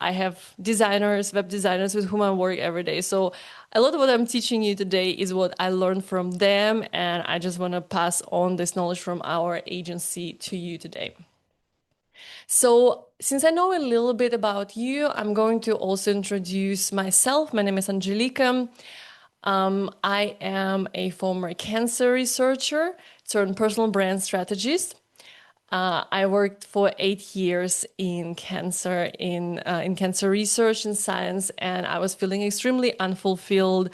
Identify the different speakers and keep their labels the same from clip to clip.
Speaker 1: I have designers, web designers with whom I work every day. So a lot of what I'm teaching you today is what I learned from them, and I just want to pass on this knowledge from our agency to you today. So, since I know a little bit about you, I'm going to also introduce myself. My name is Angelica. I am a former cancer researcher turned personal brand strategist. I worked for 8 years in cancer research and science, and I was feeling extremely unfulfilled,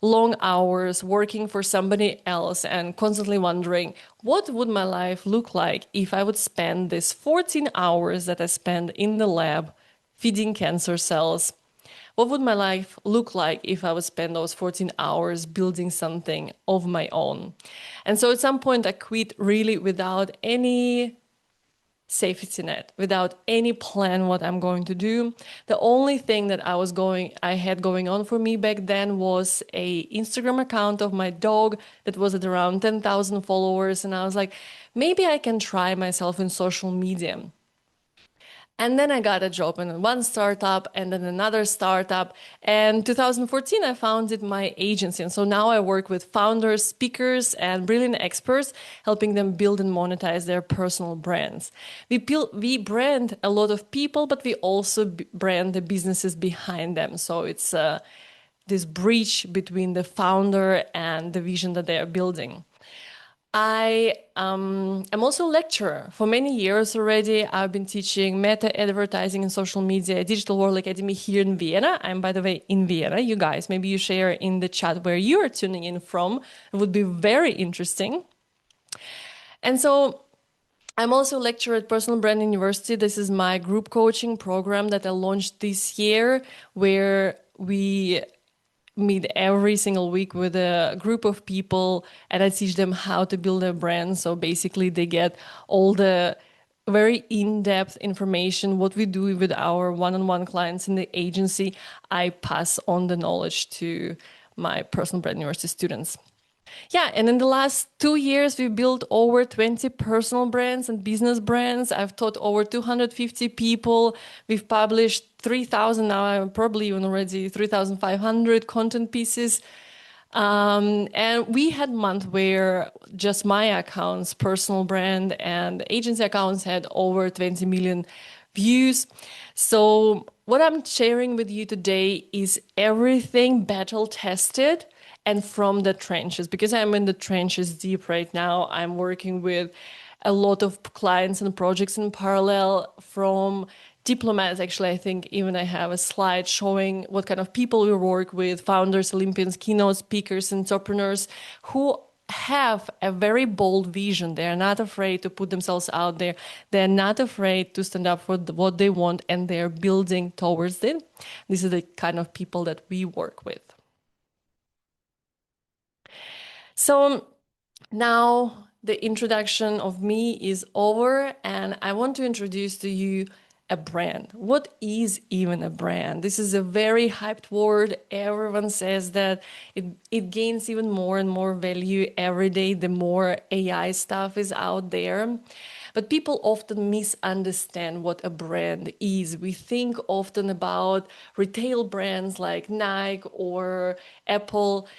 Speaker 1: long hours working for somebody else, and constantly wondering what would my life look like if I would spend these 14 hours that I spend in the lab feeding cancer cells. What would my life look like if I would spend those 14 hours building something of my own? And so at some point I quit really without any safety net, without any plan what I'm going to do. The only thing that I had going on for me back then was a Instagram account of my dog that was at around 10,000 followers. And I was like, maybe I can try myself in social media. And then I got a job in one startup and then another startup. And 2014, I founded my agency. And so now I work with founders, speakers, and brilliant experts, helping them build and monetize their personal brands. We brand a lot of people, but we also brand the businesses behind them. So it's this bridge between the founder and the vision that they are building. I am also a lecturer. For many years already, I've been teaching meta advertising and social media at Digital World Academy here in Vienna. I'm, by the way, in Vienna. You guys, maybe you share in the chat where you are tuning in from. It would be very interesting. And so I'm also a lecturer at Personal Brand University. This is my group coaching program that I launched this year, where we meet every single week with a group of people and I teach them how to build a brand. So basically they get all the very in-depth information, what we do with our one-on-one clients in the agency. I pass on the knowledge to my Personal Brand University students. Yeah, and in the last 2 years, we built over 20 personal brands and business brands. I've taught over 250 people. We've published 3,000, now I'm probably even already 3,500 content pieces. And we had month where just my accounts, personal brand and agency accounts had over 20 million views. So what I'm sharing with you today is everything battle tested and from the trenches, because I'm in the trenches deep right now. I'm working with a lot of clients and projects in parallel, from diplomats. Actually, I think even I have a slide showing what kind of people we work with: founders, Olympians, keynote speakers, entrepreneurs who have a very bold vision. They're not afraid to put themselves out there. They're not afraid to stand up for what they want, and they're building towards it. This is the kind of people that we work with. So now the introduction of me is over, and I want to introduce to you a brand. What is even a brand? This is a very hyped word. Everyone says that it gains even more and more value every day, the more AI stuff is out there. But people often misunderstand what a brand is. We think often about retail brands like Nike or Apple,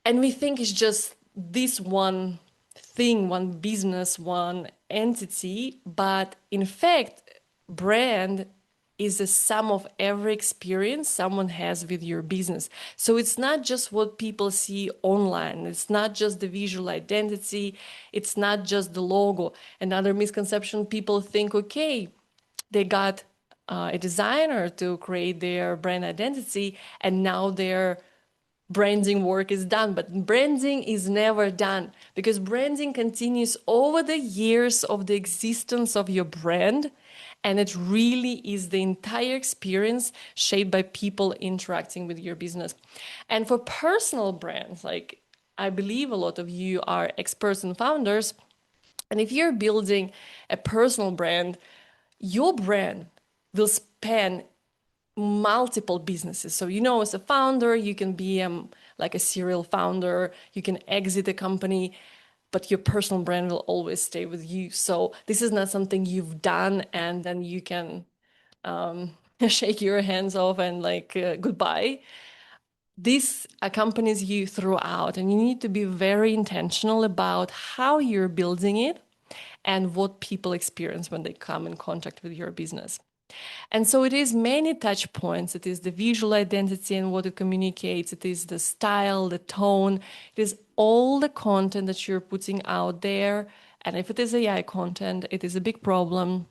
Speaker 1: and we think it's just this one thing, one business, one entity. But in fact, brand is the sum of every experience someone has with your business. So it's not just what people see online. It's not just the visual identity. It's not just the logo. Another misconception: people think, okay, they got a designer to create their brand identity, and now they're branding work is done. But branding is never done, because branding continues over the years of the existence of your brand, and it really is the entire experience shaped by people interacting with your business. And for personal brands, like I believe a lot of you are experts and founders, and if you're building a personal brand, your brand will span multiple businesses. So, as a founder, you can be like a serial founder, you can exit a company, but your personal brand will always stay with you. So this is not something you've done and then you can shake your hands off and like goodbye. This accompanies you throughout, and you need to be very intentional about how you're building it and what people experience when they come in contact with your business. And so it is many touch points. It is the visual identity and what it communicates. It is the style, the tone. It is all the content that you're putting out there. And if it is AI content, it is a big problem.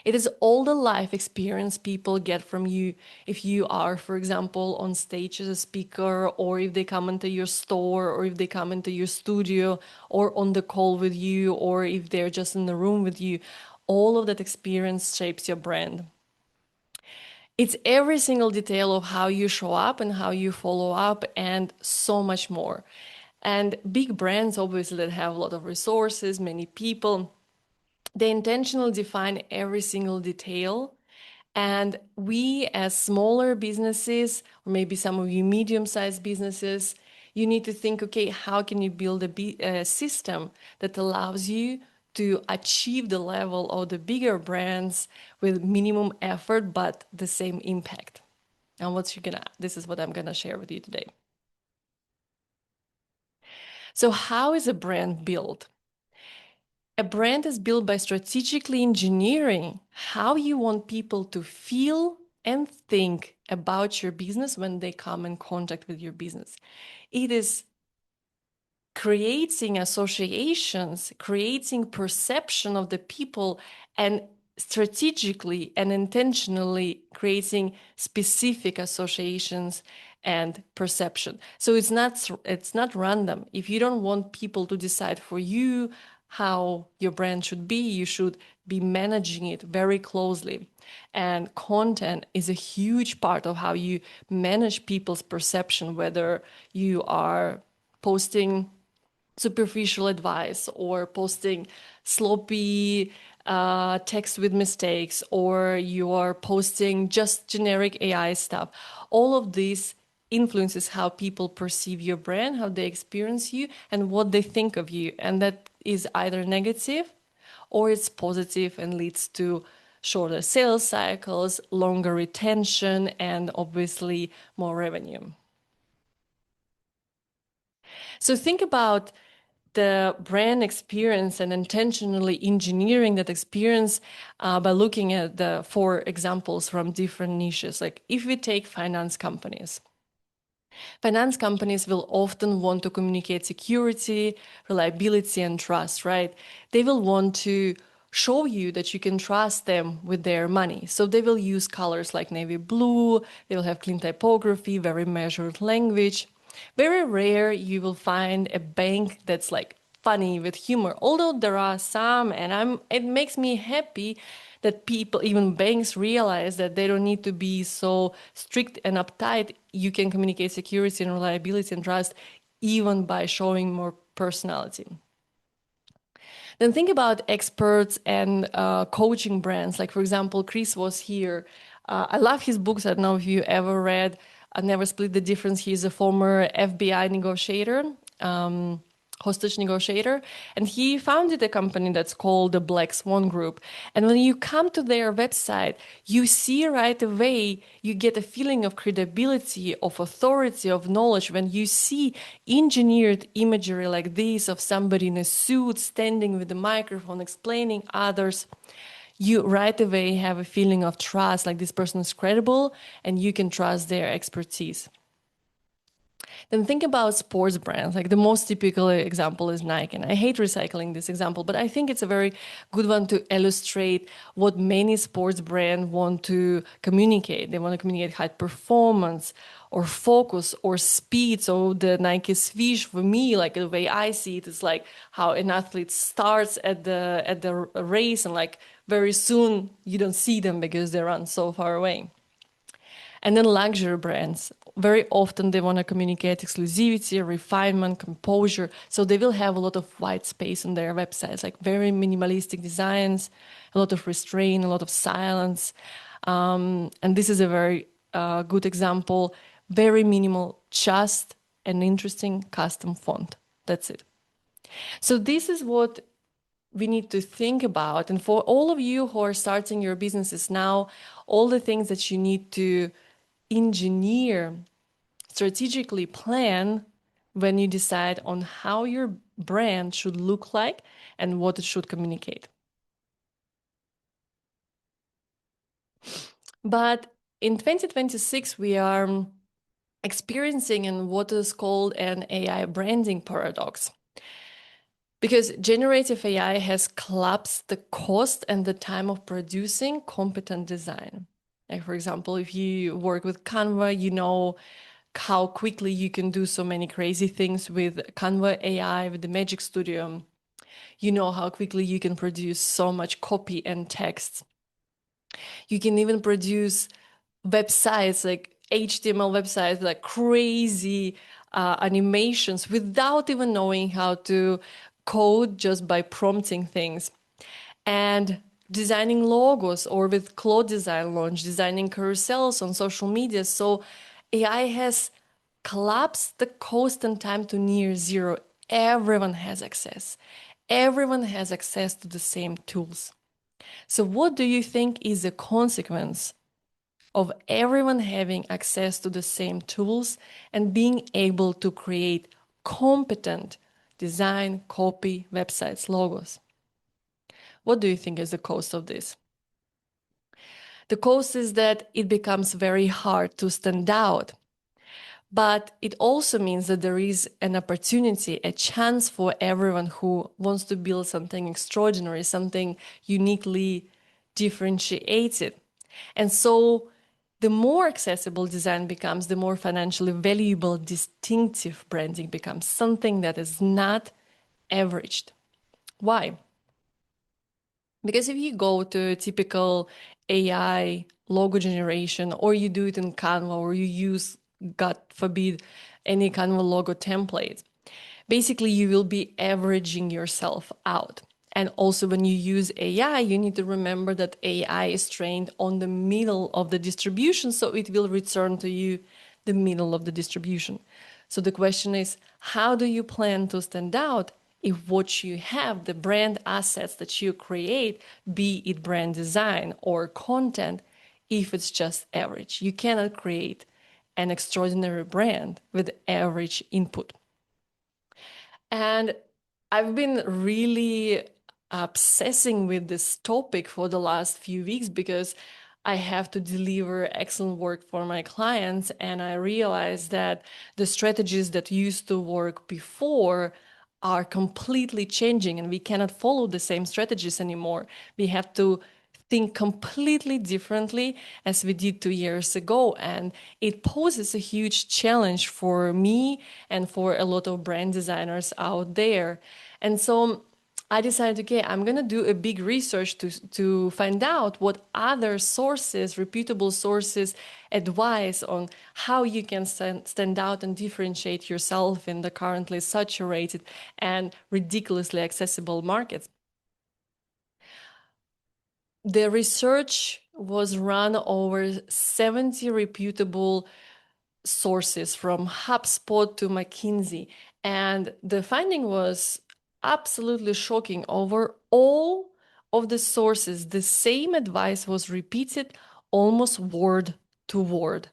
Speaker 1: It is all the life experience people get from you if you are, for example, on stage as a speaker, or if they come into your store, or if they come into your studio, or on the call with you, or if they're just in the room with you. All of that experience shapes your brand. It's every single detail of how you show up and how you follow up, and so much more. And big brands, obviously, that have a lot of resources, many people, they intentionally define every single detail. And we, as smaller businesses, or maybe some of you medium-sized businesses, you need to think, okay, how can you build a system that allows you to achieve the level of the bigger brands with minimum effort, but the same impact? And this is what I'm gonna share with you today. So how is a brand built? A brand is built by strategically engineering how you want people to feel and think about your business when they come in contact with your business. It is creating associations, creating perception of the people, and strategically and intentionally creating specific associations and perception. So it's not random. If you don't want people to decide for you how your brand should be, you should be managing it very closely. And content is a huge part of how you manage people's perception, whether you are posting superficial advice or posting sloppy text with mistakes, or you are posting just generic AI stuff. All of this influences how people perceive your brand, how they experience you, and what they think of you. And that is either negative or it's positive and leads to shorter sales cycles, longer retention, and obviously more revenue. So think about the brand experience and intentionally engineering that experience by looking at the four examples from different niches. Like if we take finance companies will often want to communicate security, reliability, and trust, right? They will want to show you that you can trust them with their money. So they will use colors like navy blue, they will have clean typography, very measured language. Very rare you will find a bank that's like funny with humor, although there are some, and it makes me happy that people, even banks, realize that they don't need to be so strict and uptight. You can communicate security and reliability and trust even by showing more personality. Then think about experts and coaching brands. Like, for example, Chris was here. I love his books. I don't know if you ever read I Never Split the Difference. He's a former FBI negotiator, hostage negotiator, and he founded a company that's called the Black Swan Group. And when you come to their website, you see right away, you get a feeling of credibility, of authority, of knowledge. When you see engineered imagery like this of somebody in a suit standing with a microphone explaining others, you right away have a feeling of trust, like this person is credible and you can trust their expertise. Then think about sports brands. Like the most typical example is Nike. And I hate recycling this example, but I think it's a very good one to illustrate what many sports brands want to communicate. They want to communicate high performance or focus or speed. So the Nike Swish, for me, like the way I see it, is like how an athlete starts at the race and like very soon you don't see them because they run so far away. And then luxury brands, very often they want to communicate exclusivity, refinement, composure. So they will have a lot of white space on their websites, like very minimalistic designs, a lot of restraint, a lot of silence. And this is a very good example. Very minimal, just an interesting custom font. That's it. So this is what we need to think about, and for all of you who are starting your businesses now, all the things that you need to engineer, strategically plan when you decide on how your brand should look like and what it should communicate. But in 2026, we are experiencing in what is called an AI branding paradox. Because generative AI has collapsed the cost and the time of producing competent design. Like, for example, if you work with Canva, you know how quickly you can do so many crazy things with Canva AI, with the Magic Studio. You know how quickly you can produce so much copy and text. You can even produce websites, like HTML websites, like crazy animations without even knowing how to code, just by prompting things. And designing logos, or with Claude Design Launch, designing carousels on social media. So AI has collapsed the cost and time to near zero. Everyone has access. Everyone has access to the same tools. So what do you think is the consequence of everyone having access to the same tools and being able to create competent design, copy, websites, logos? What do you think is the cost of this? The cost is that it becomes very hard to stand out. But it also means that there is an opportunity, a chance for everyone who wants to build something extraordinary, something uniquely differentiated. And so the more accessible design becomes, the more financially valuable, distinctive branding becomes, something that is not averaged. Why? Because if you go to a typical AI logo generation, or you do it in Canva, or you use, God forbid, any Canva logo template, basically you will be averaging yourself out. And also, when you use AI, you need to remember that AI is trained on the middle of the distribution, so it will return to you the middle of the distribution. So the question is, how do you plan to stand out if what you have, the brand assets that you create, be it brand design or content, if it's just average? You cannot create an extraordinary brand with average input. And I've been really obsessing with this topic for the last few weeks, because I have to deliver excellent work for my clients. And I realized that the strategies that used to work before are completely changing, and we cannot follow the same strategies anymore. We have to think completely differently as we did 2 years ago. And it poses a huge challenge for me and for a lot of brand designers out there. And so I decided, okay, I'm going to do a big research to find out what other sources, reputable sources, advise on how you can stand out and differentiate yourself in the currently saturated and ridiculously accessible markets. The research was run over 70 reputable sources, from HubSpot to McKinsey. And the finding was absolutely shocking. Over all of the sources, the same advice was repeated almost word to word.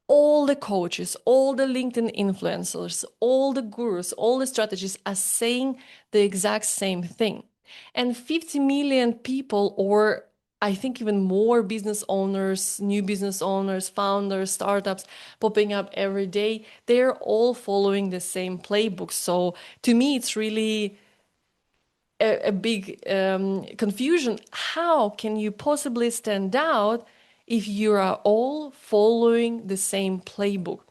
Speaker 1: All the coaches, all the LinkedIn influencers, all the gurus, all the strategists are saying the exact same thing. And 50 million people, or I think even more business owners, new business owners, founders, startups popping up every day, they're all following the same playbook. So to me, it's really a big confusion. How can you possibly stand out if you are all following the same playbook?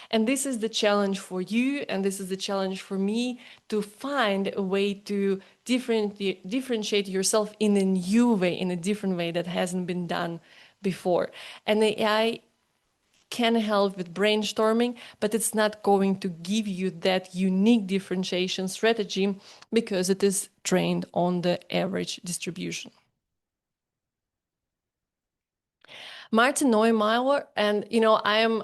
Speaker 1: And this is the challenge for you, and this is the challenge for me, to find a way to differentiate yourself in a new way, in a different way that hasn't been done before. And AI can help with brainstorming, but it's not going to give you that unique differentiation strategy, because it is trained on the average distribution. Martin Neumeier, and I am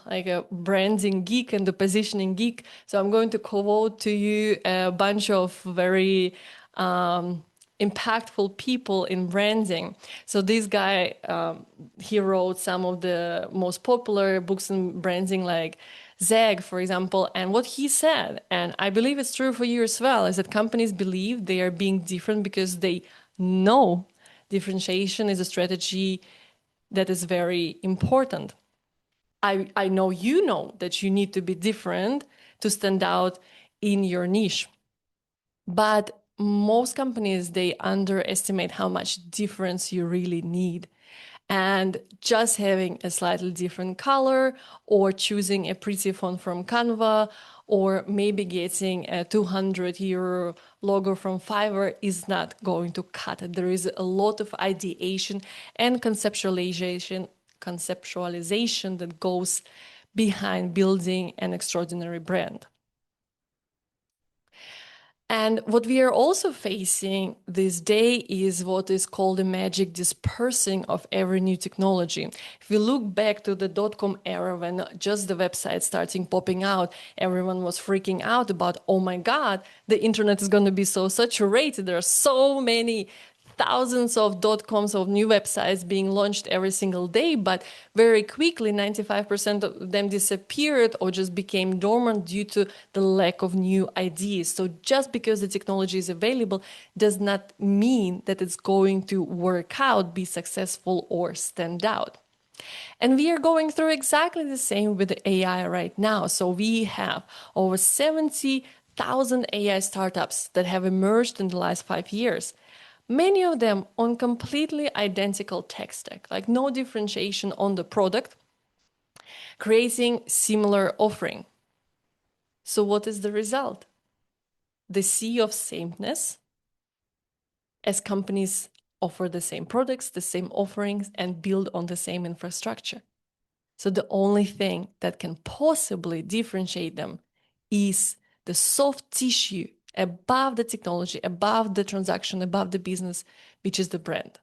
Speaker 1: like a branding geek and a positioning geek, so I'm going to quote to you a bunch of very impactful people in branding. So this guy, he wrote some of the most popular books in branding, like Zeg, for example. And what he said, and I believe it's true for you as well, is that companies believe they are being different because they know differentiation is a strategy that is very important. I know you know that you need to be different to stand out in your niche. But most companies, they underestimate how much difference you really need. And just having a slightly different color or choosing a pretty font from Canva or maybe getting a 200 euro logo from Fiverr is not going to cut it. There is a lot of ideation and conceptualization that goes behind building an extraordinary brand. And what we are also facing this day is what is called the magic dispersing of every new technology. If we look back to the dot-com era when just the website starting popping out, everyone was freaking out about, oh my God, the internet is going to be so saturated. There are so many thousands of .coms of new websites being launched every single day, but very quickly 95% of them disappeared or just became dormant due to the lack of new ideas. So just because the technology is available does not mean that it's going to work out, be successful, or stand out. And we are going through exactly the same with the AI right now. So we have over 70,000 AI startups that have emerged in the last 5 years. Many of them on completely identical tech stack, like no differentiation on the product, creating similar offering. So what is the result? The sea of sameness, as companies offer the same products, the same offerings, and build on the same infrastructure. So the only thing that can possibly differentiate them is the soft tissue above the technology, above the transaction, above the business, which is the brand.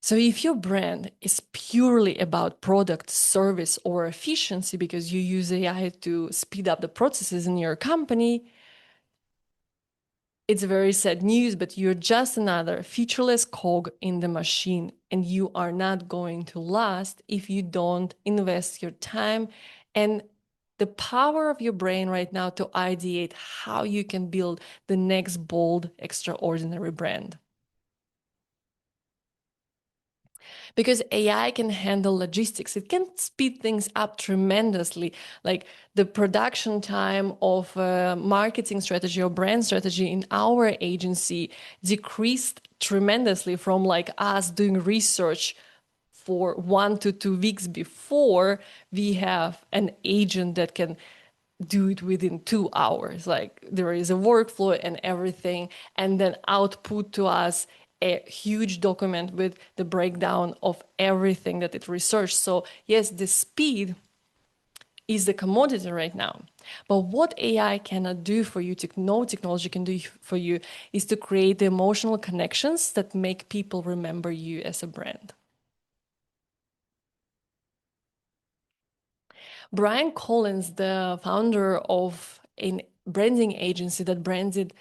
Speaker 1: So if your brand is purely about product, service, or efficiency because you use AI to speed up the processes in your company, it's very sad news, but you're just another featureless cog in the machine, and you are not going to last if you don't invest your time and the power of your brain right now to ideate how you can build the next bold, extraordinary brand. Because AI can handle logistics. It can speed things up tremendously. Like the production time of a marketing strategy or brand strategy in our agency decreased tremendously from like us doing research for 1 to 2 weeks before. We have an agent that can do it within 2 hours. Like there is a workflow and everything, and then output to us a huge document with the breakdown of everything that it researched. So yes, the speed is the commodity right now. But what AI cannot do for you, no technology can do for you, is to create the emotional connections that make people remember you as a brand. Brian Collins, the founder of a branding agency that branded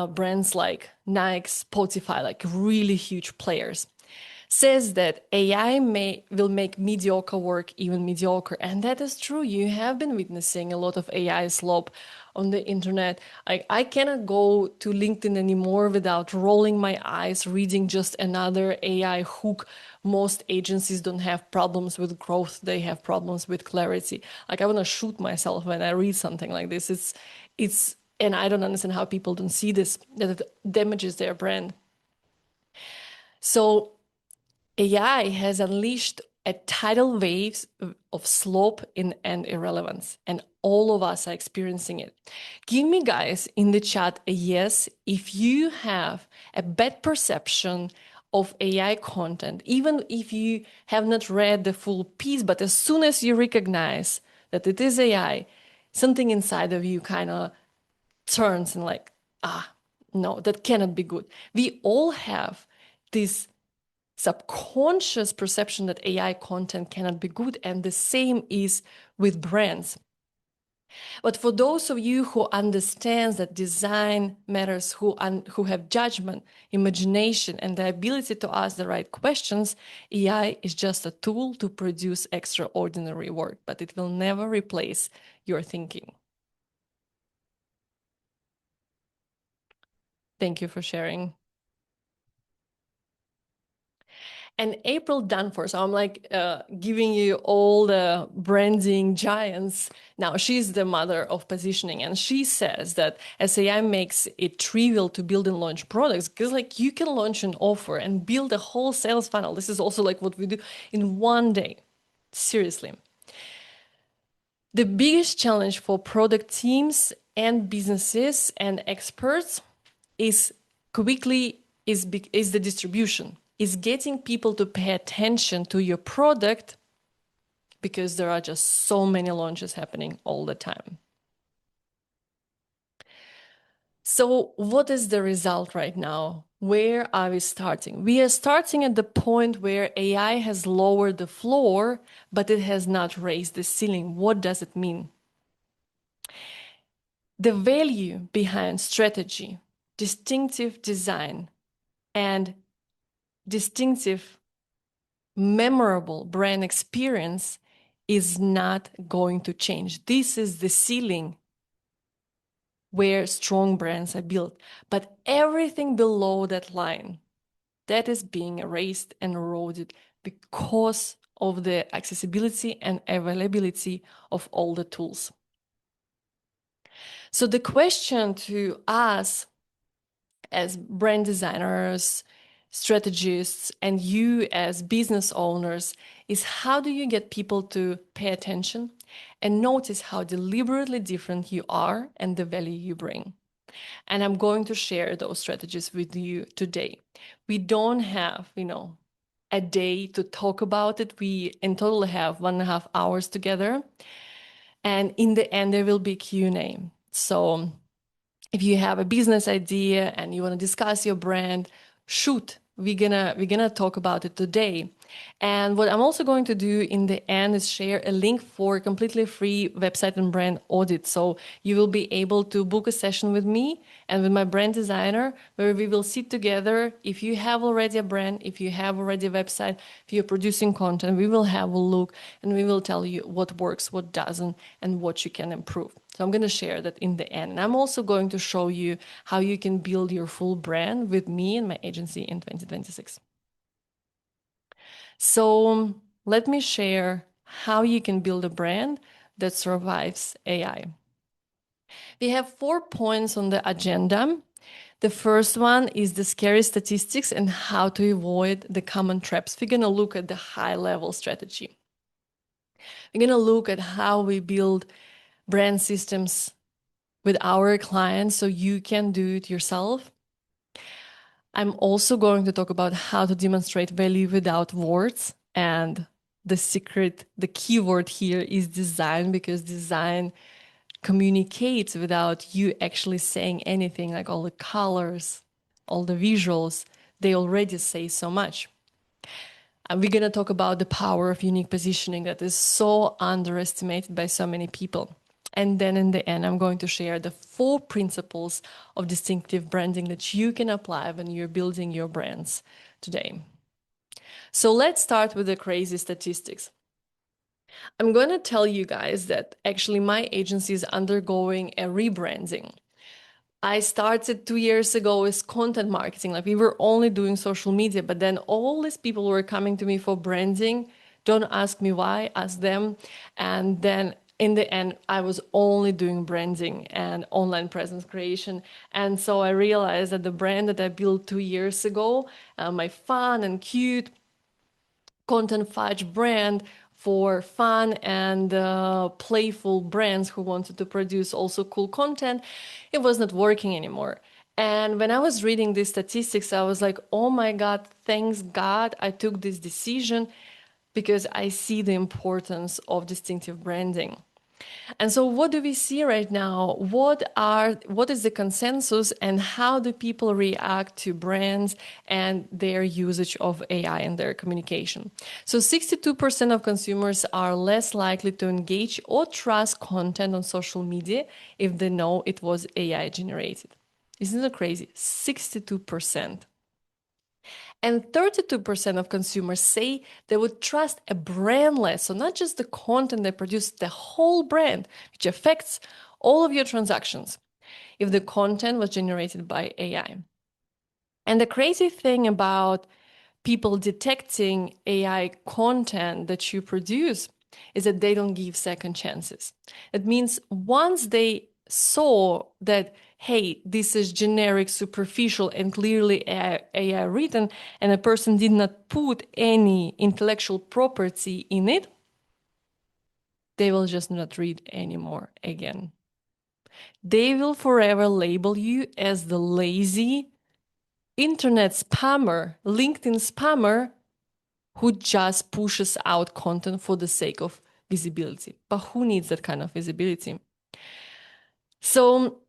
Speaker 1: brands like Nike, Spotify, like really huge players, says that AI will make mediocre work even mediocre. And that is true. You have been witnessing a lot of AI slop on the internet. I cannot go to LinkedIn anymore without rolling my eyes, reading just another AI hook. Most agencies don't have problems with growth. They have problems with clarity. Like I want to shoot myself when I read something like this. And I don't understand how people don't see this, that it damages their brand. So AI has unleashed a tidal waves of slope and irrelevance, and all of us are experiencing it. Give me, guys, in the chat a yes if you have a bad perception of AI content, even if you have not read the full piece, but as soon as you recognize that it is AI, something inside of you kind of turns and like, no, that cannot be good. We all have this subconscious perception that AI content cannot be good. And the same is with brands. But for those of you who understands that design matters, who have judgment, imagination, and the ability to ask the right questions, AI is just a tool to produce extraordinary work, but it will never replace your thinking. Thank you for sharing. And April Dunford, so I'm like giving you all the branding giants. Now, she's the mother of positioning, and she says that SAI makes it trivial to build and launch products because, like, you can launch an offer and build a whole sales funnel. This is also like what we do in one day. Seriously. The biggest challenge for product teams and businesses and experts is is the distribution, is getting people to pay attention to your product because there are just so many launches happening all the time. So what is the result right now? Where are we starting? We are starting at the point where AI has lowered the floor, but it has not raised the ceiling. What does it mean? The value behind strategy, distinctive design, and distinctive, memorable brand experience is not going to change. This is the ceiling where strong brands are built. But everything below that line, that is being erased and eroded because of the accessibility and availability of all the tools. So the question to us as brand designers, strategists, and you as business owners is how do you get people to pay attention and notice how deliberately different you are and the value you bring. And I'm going to share those strategies with you today. We don't have, a day to talk about it. We in total have 1.5 hours together. And in the end, there will be Q&A. So if you have a business idea and you want to discuss your brand, shoot. We're gonna talk about it today. And what I'm also going to do in the end is share a link for a completely free website and brand audit. So you will be able to book a session with me and with my brand designer where we will sit together. If you have already a brand, if you have already a website, if you're producing content, we will have a look and we will tell you what works, what doesn't, and what you can improve. So I'm going to share that in the end. And I'm also going to show you how you can build your full brand with me and my agency in 2026. So let me share how you can build a brand that survives AI. We have 4 points on the agenda. The first one is the scary statistics and how to avoid the common traps. We're going to look at the high-level strategy. We're going to look at how we build brand systems with our clients so you can do it yourself. I'm also going to talk about how to demonstrate value without words. And the keyword here is design, because design communicates without you actually saying anything, like all the colors, all the visuals, they already say so much. And we're going to talk about the power of unique positioning that is so underestimated by so many people. And then in the end, I'm going to share the 4 principles of distinctive branding that you can apply when you're building your brands today. So let's start with the crazy statistics. I'm going to tell you guys that actually my agency is undergoing a rebranding. I started 2 years ago with content marketing. Like, we were only doing social media, but then all these people were coming to me for branding. Don't ask me why, ask them. And then in the end, I was only doing branding and online presence creation. And so I realized that the brand that I built 2 years ago, my fun and cute content fudge brand for fun and playful brands who wanted to produce also cool content, it was not working anymore. And when I was reading these statistics, I was like, oh my God, thanks God I took this decision, because I see the importance of distinctive branding. And so what do we see right now? What is the consensus and how do people react to brands and their usage of AI in their communication? So 62% of consumers are less likely to engage or trust content on social media if they know it was AI generated. Isn't that crazy? 62%. And 32% of consumers say they would trust a brand less. So, not just the content they produce, the whole brand, which affects all of your transactions if the content was generated by AI. And the crazy thing about people detecting AI content that you produce is that they don't give second chances. It means once they saw that, hey, this is generic, superficial, and clearly AI written, and a person did not put any intellectual property in it, they will just not read anymore again. They will forever label you as the lazy internet spammer, LinkedIn spammer who just pushes out content for the sake of visibility. But who needs that kind of visibility? So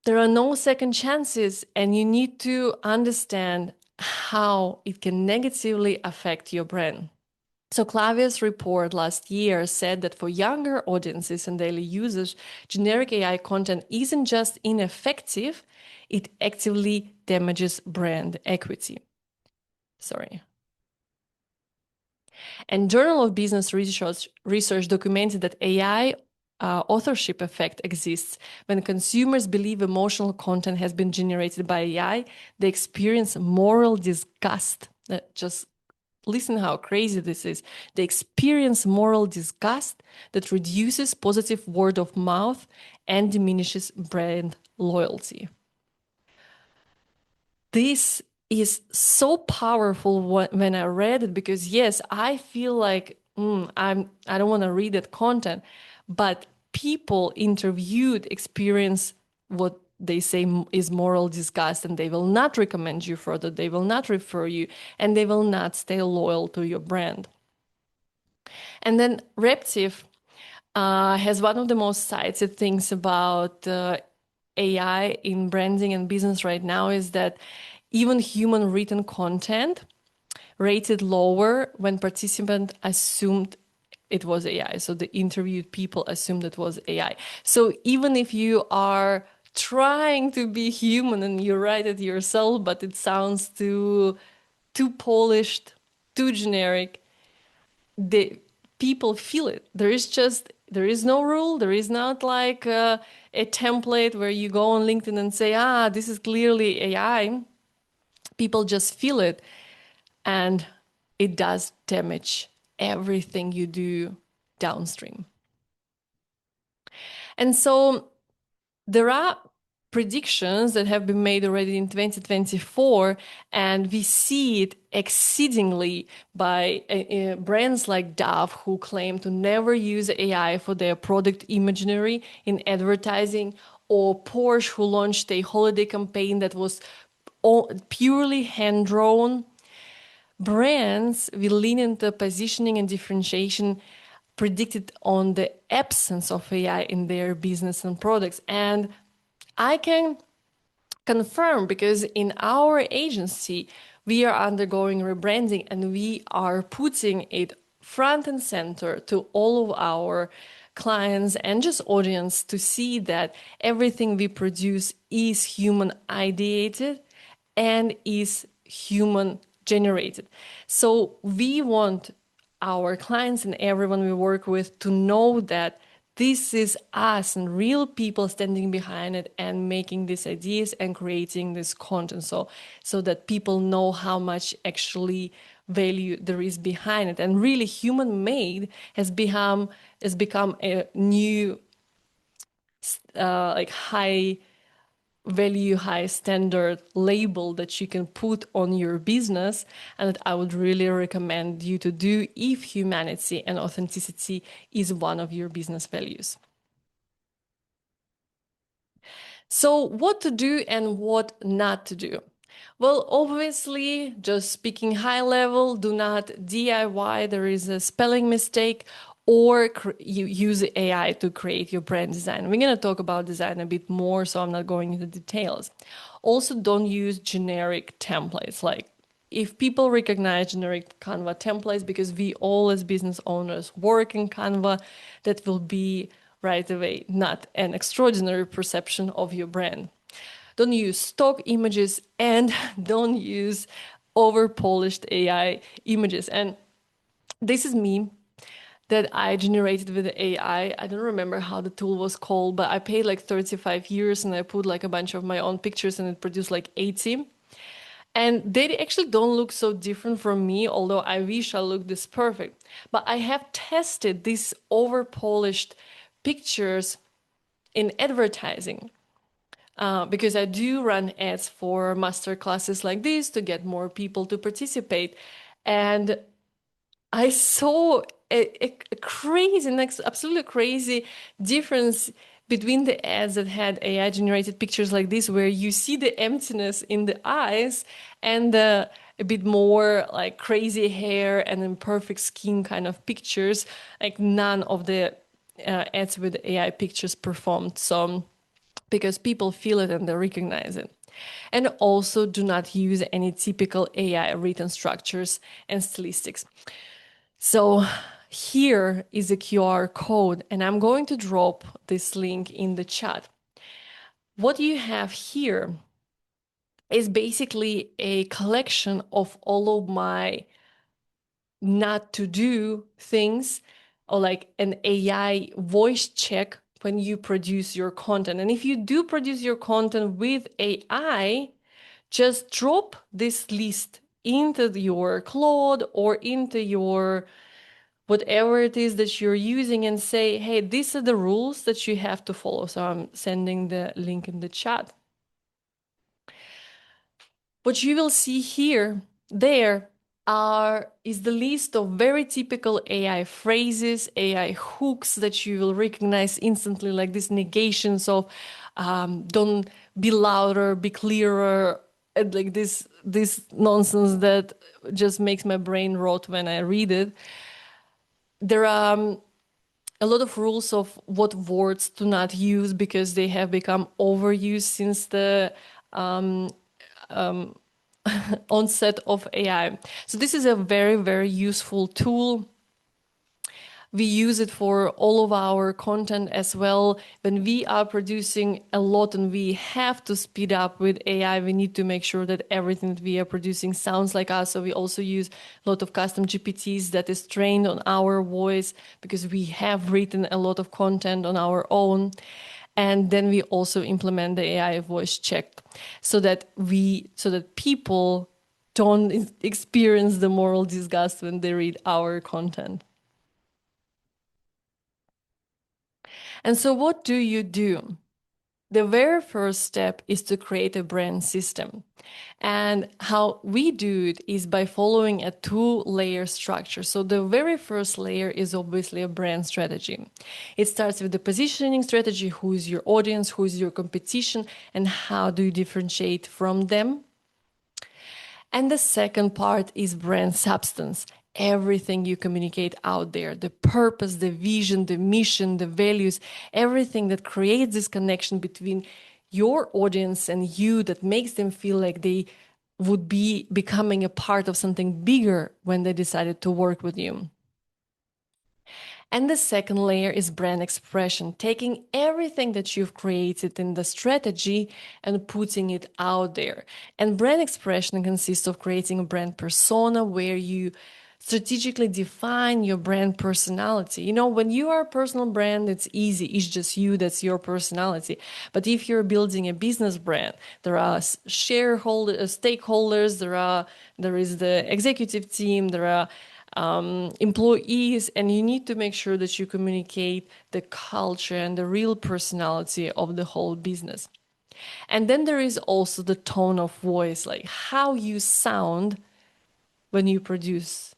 Speaker 1: there are no second chances, and you need to understand how it can negatively affect your brand. So Clavia's report last year said that for younger audiences and daily users, generic AI content isn't just ineffective, it actively damages brand equity. Sorry. And Journal of Business Research documented that AI authorship effect exists. When consumers believe emotional content has been generated by AI, they experience moral disgust. Just listen how crazy this is. They experience moral disgust that reduces positive word of mouth and diminishes brand loyalty. This is so powerful when I read it, because yes, I feel like I don't want to read that content, but people interviewed experience what they say is moral disgust, and they will not recommend you further, they will not refer you, and they will not stay loyal to your brand. And then Reptiv has one of the most cited things about AI in branding and business right now is that even human written content rated lower when participants assumed it was AI. So the interviewed people assumed it was AI. So even if you are trying to be human and you write it yourself, but it sounds too polished, too generic, the people feel it. There is no rule. There is not like a template where you go on LinkedIn and say, this is clearly AI. People just feel it, and it does damage everything you do downstream. And so there are predictions that have been made already in 2024, and we see it exceedingly by brands like Dove, who claim to never use AI for their product imagery in advertising, or Porsche, who launched a holiday campaign that was purely hand-drawn. Brands will lean into positioning and differentiation predicted on the absence of AI in their business and products. And I can confirm, because in our agency, we are undergoing rebranding and we are putting it front and center to all of our clients and just audience to see that everything we produce is human ideated and is human generated. So we want our clients and everyone we work with to know that this is us and real people standing behind it and making these ideas and creating this content, so that people know how much actually value there is behind it. And really, human made has become a new like high value, high standard label that you can put on your business, and that I would really recommend you to do if humanity and authenticity is one of your business values. So what to do and what not to do? Well, obviously, just speaking high level, do not DIY. There is a spelling mistake or you use AI to create your brand design. We're going to talk about design a bit more, so I'm not going into details. Also, don't use generic templates. Like, if people recognize generic Canva templates, because we all as business owners work in Canva, that will be right away not an extraordinary perception of your brand. Don't use stock images and don't use over polished AI images. And this is me that I generated with the AI. I don't remember how the tool was called, but I paid like 35 years and I put like a bunch of my own pictures and it produced like 80. And they actually don't look so different from me, although I wish I looked this perfect. But I have tested these over polished pictures in advertising. Because I do run ads for master classes like this to get more people to participate. And I saw a crazy, next, absolutely crazy difference between the ads that had AI generated pictures like this, where you see the emptiness in the eyes and the a bit more like crazy hair and imperfect skin kind of pictures. Like none of the ads with AI pictures performed. So because people feel it and they recognize it. And also do not use any typical AI written structures and stilistics. So here is a QR code, and I'm going to drop this link in the chat. What you have here is basically a collection of all of my not to do things, or like an AI voice check when you produce your content. And if you do produce your content with AI, just drop this list into your Claude or into your whatever it is that you're using and say, hey, these are the rules that you have to follow. So I'm sending the link in the chat. What you will see here, there is the list of very typical AI phrases, AI hooks that you will recognize instantly, like these negations of don't be louder, be clearer, and like this nonsense that just makes my brain rot when I read it. There are a lot of rules of what words to not use because they have become overused since the onset of AI. So this is a very, very useful tool. We use it for all of our content as well. When we are producing a lot and we have to speed up with AI, we need to make sure that everything that we are producing sounds like us. So we also use a lot of custom GPTs that is trained on our voice because we have written a lot of content on our own. And then we also implement the AI voice check so that people don't experience the moral disgust when they read our content. And so what do you do? The very first step is to create a brand system. And how we do it is by following a two-layer structure. So the very first layer is obviously a brand strategy. It starts with the positioning strategy, who is your audience, who is your competition, and how do you differentiate from them. And the second part is brand substance. Everything you communicate out there, the purpose, the vision, the mission, the values, everything that creates this connection between your audience and you that makes them feel like they would be becoming a part of something bigger when they decided to work with you. And the second layer is brand expression, taking everything that you've created in the strategy and putting it out there. And brand expression consists of creating a brand persona where you strategically define your brand personality. You know, when you are a personal brand, it's easy. It's just you, that's your personality. But if you're building a business brand, there are shareholders, stakeholders, there is the executive team, there are employees, and you need to make sure that you communicate the culture and the real personality of the whole business. And then there is also the tone of voice, like how you sound when you produce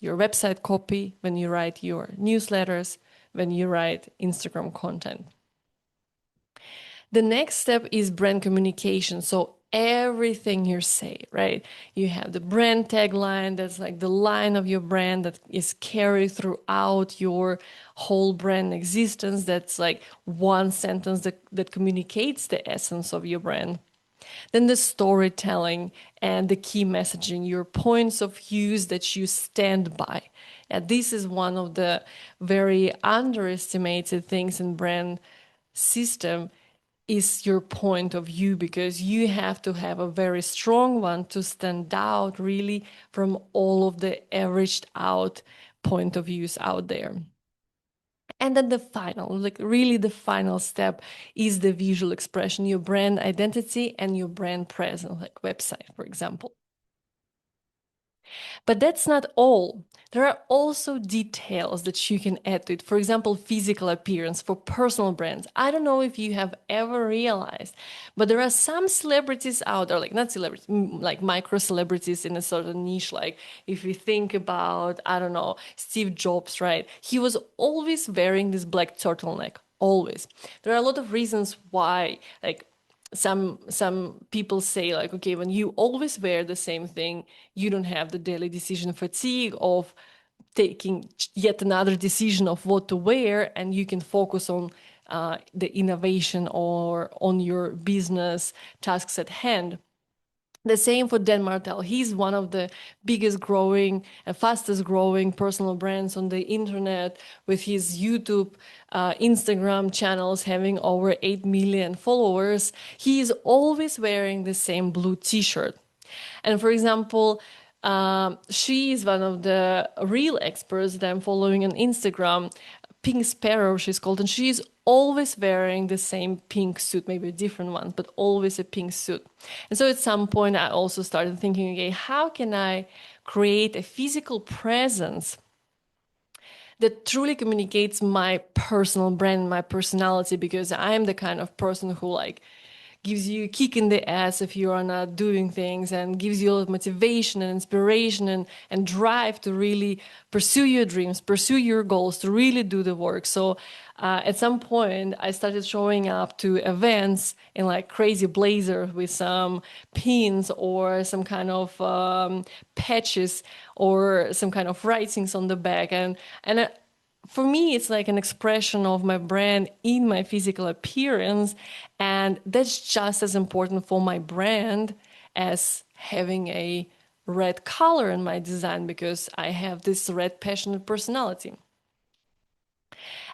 Speaker 1: your website copy, when you write your newsletters, when you write Instagram content. The next step is brand communication. So everything you say, right? You have the brand tagline, that's like the line of your brand that is carried throughout your whole brand existence. That's like one sentence that communicates the essence of your brand. Then the storytelling and the key messaging, your points of use that you stand by. And this is one of the very underestimated things in brand system is your point of view, because you have to have a very strong one to stand out really from all of the averaged out point of views out there. And then the final, like really the final step is the visual expression, your brand identity and your brand presence, like website, for example. But that's not all. There are also details that you can add to it. For example, physical appearance for personal brands. I don't know if you have ever realized, but there are some celebrities out there, like not celebrities, like micro celebrities in a certain niche. Like if you think about, I don't know, Steve Jobs, right? He was always wearing this black turtleneck, always. There are a lot of reasons why, like some people say like, okay, when you always wear the same thing, you don't have the daily decision fatigue of taking yet another decision of what to wear, and you can focus on the innovation or on your business tasks at hand. The same for Dan Martell. He's one of the biggest growing and fastest growing personal brands on the internet, with his YouTube, Instagram channels having over 8 million followers. He is always wearing the same blue t-shirt. And for example, she is one of the real experts that I'm following on Instagram. Pink Sparrow, she's called, and she's always wearing the same pink suit, maybe a different one, but always a pink suit. And so at some point, I also started thinking, okay, how can I create a physical presence that truly communicates my personal brand, my personality? Because I'm the kind of person who like gives you a kick in the ass if you are not doing things, and gives you a lot of motivation and inspiration and drive to really pursue your dreams, pursue your goals, to really do the work. So at some point, I started showing up to events in like crazy blazer with some pins or some kind of patches or some kind of writings on the back. And for me, it's like an expression of my brand in my physical appearance. And that's just as important for my brand as having a red color in my design, because I have this red passionate personality.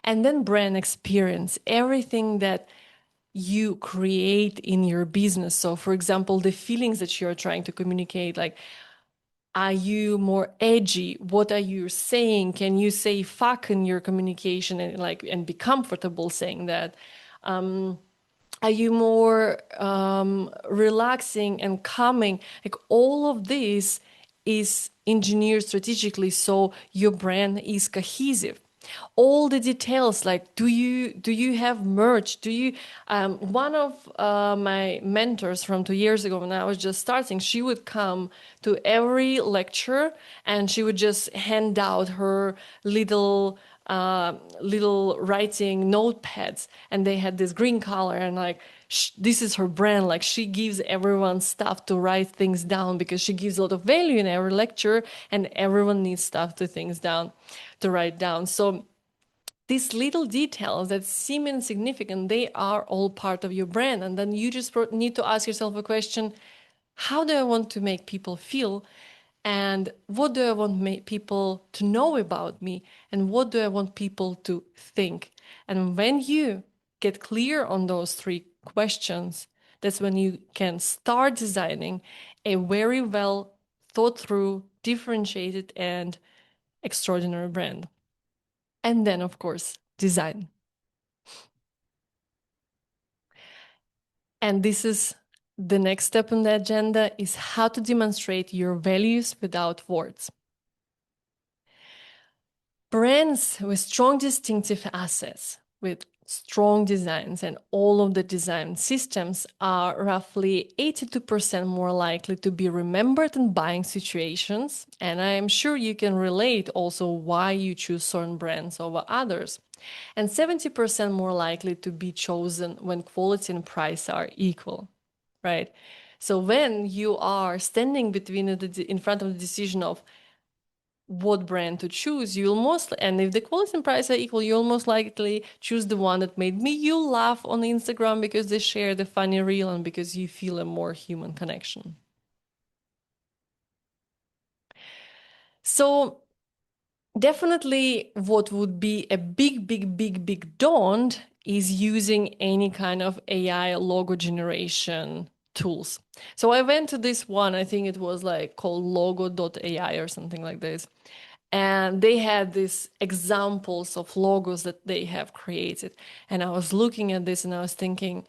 Speaker 1: And then brand experience, everything that you create in your business. So for example, the feelings that you're trying to communicate, like, are you more edgy? What are you saying? Can you say fuck in your communication and be comfortable saying that? Are you more relaxing and calming? Like all of this is engineered strategically so your brand is cohesive. All the details, like do you have merch? Do you one of my mentors from 2 years ago, when I was just starting, she would come to every lecture and she would just hand out her little writing notepads, and they had this green color, and like this is her brand. Like she gives everyone stuff to write things down, because she gives a lot of value in every lecture, and everyone needs stuff to write down. So these little details that seem insignificant, they are all part of your brand. And then you just need to ask yourself a question: how do I want to make people feel? And what do I want people to know about me? And what do I want people to think? And when you get clear on those three questions, that's when you can start designing a very well thought through, differentiated, and extraordinary brand. And then, of course, design. And this is the next step on the agenda, is how to demonstrate your values without words. Brands with strong distinctive assets, with strong designs, and all of the design systems are roughly 82% more likely to be remembered in buying situations. And I am sure you can relate also why you choose certain brands over others. And 70% more likely to be chosen when quality and price are equal, right? So when you are standing in front of the decision of what brand to choose, and if the quality and price are equal, you'll most likely choose the one that made you laugh on Instagram because they share the funny reel and because you feel a more human connection. So definitely what would be a big don't is using any kind of AI logo generation tools. So I went to this one, I think it was like called logo.ai or something like this. And they had these examples of logos that they have created. And I was looking at this and I was thinking,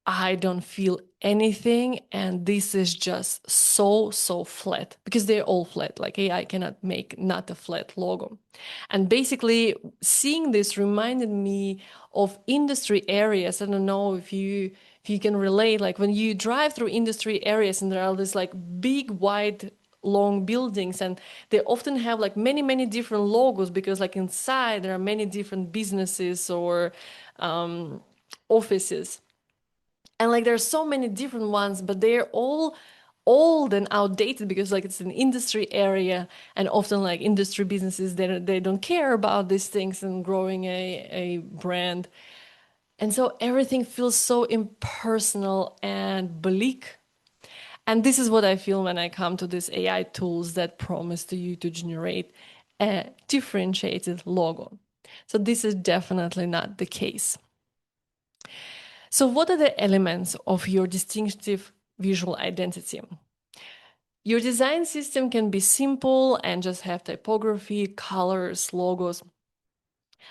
Speaker 1: I don't feel anything. And this is just so flat because they're all flat. Like AI cannot make not a flat logo. And basically, seeing this reminded me of industry areas. I don't know if you can relate, like when you drive through industry areas and there are these like big, wide, long buildings and they often have like many different logos because like inside there are many different businesses or offices. And like there's so many different ones, but they're all old and outdated because like it's an industry area and often like industry businesses they don't care about these things and growing a brand. And so everything feels so impersonal and bleak. And this is what I feel when I come to these AI tools that promise to you to generate a differentiated logo. So this is definitely not the case. So, what are the elements of your distinctive visual identity? Your design system can be simple and just have typography, colors, logos,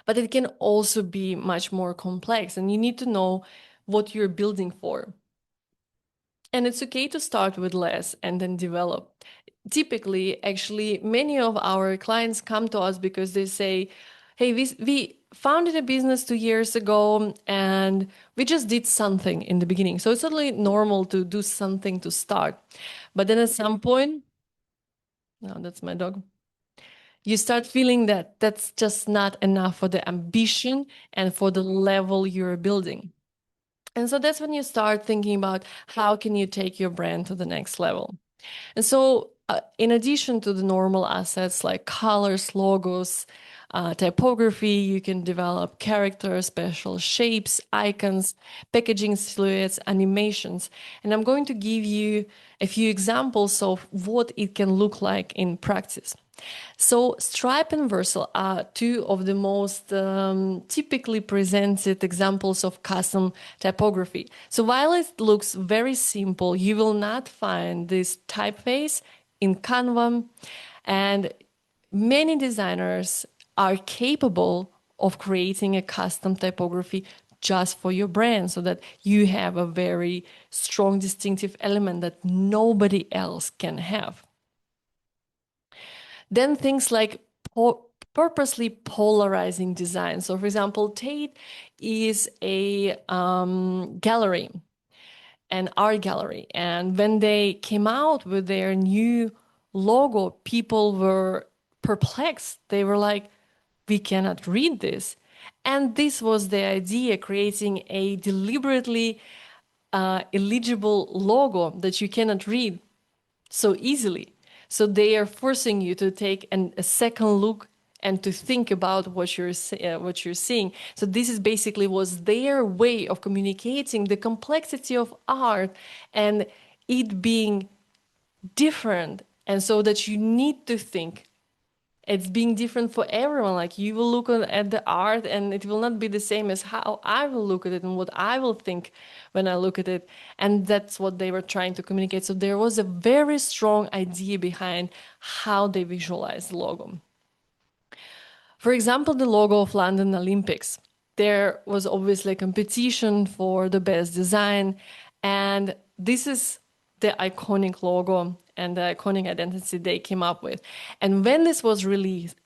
Speaker 1: but it can also be much more complex, and you need to know what you're building for. And it's okay to start with less and then develop. Typically, actually, many of our clients come to us because they say, hey, we founded a business 2 years ago and we just did something in the beginning. So it's totally normal to do something to start. But then at some point, no, that's my dog. You start feeling that that's just not enough for the ambition and for the level you're building. And so that's when you start thinking about how can you take your brand to the next level. And so, in addition to the normal assets like colors, logos, typography, you can develop characters, special shapes, icons, packaging silhouettes, animations. And I'm going to give you a few examples of what it can look like in practice. So Stripe and Vercel are two of the most typically presented examples of custom typography. So while it looks very simple, you will not find this typeface in Canva, and many designers are capable of creating a custom typography just for your brand so that you have a very strong distinctive element that nobody else can have. Then things like purposely polarizing design. So, for example, Tate is a gallery, an art gallery. And when they came out with their new logo, people were perplexed. They were like, we cannot read this. And this was the idea, creating a deliberately illegible logo that you cannot read so easily. So they are forcing you to take a second look and to think about what you're seeing. So this is basically was their way of communicating the complexity of art and it being different, and so that you need to think it's being different for everyone. Like you will look at the art and it will not be the same as how I will look at it and what I will think when I look at it. And that's what they were trying to communicate. So there was a very strong idea behind how they visualize the logo. For example, the logo of London Olympics. There was obviously a competition for the best design, and this is the iconic logo and the iconic identity they came up with. And when this was released,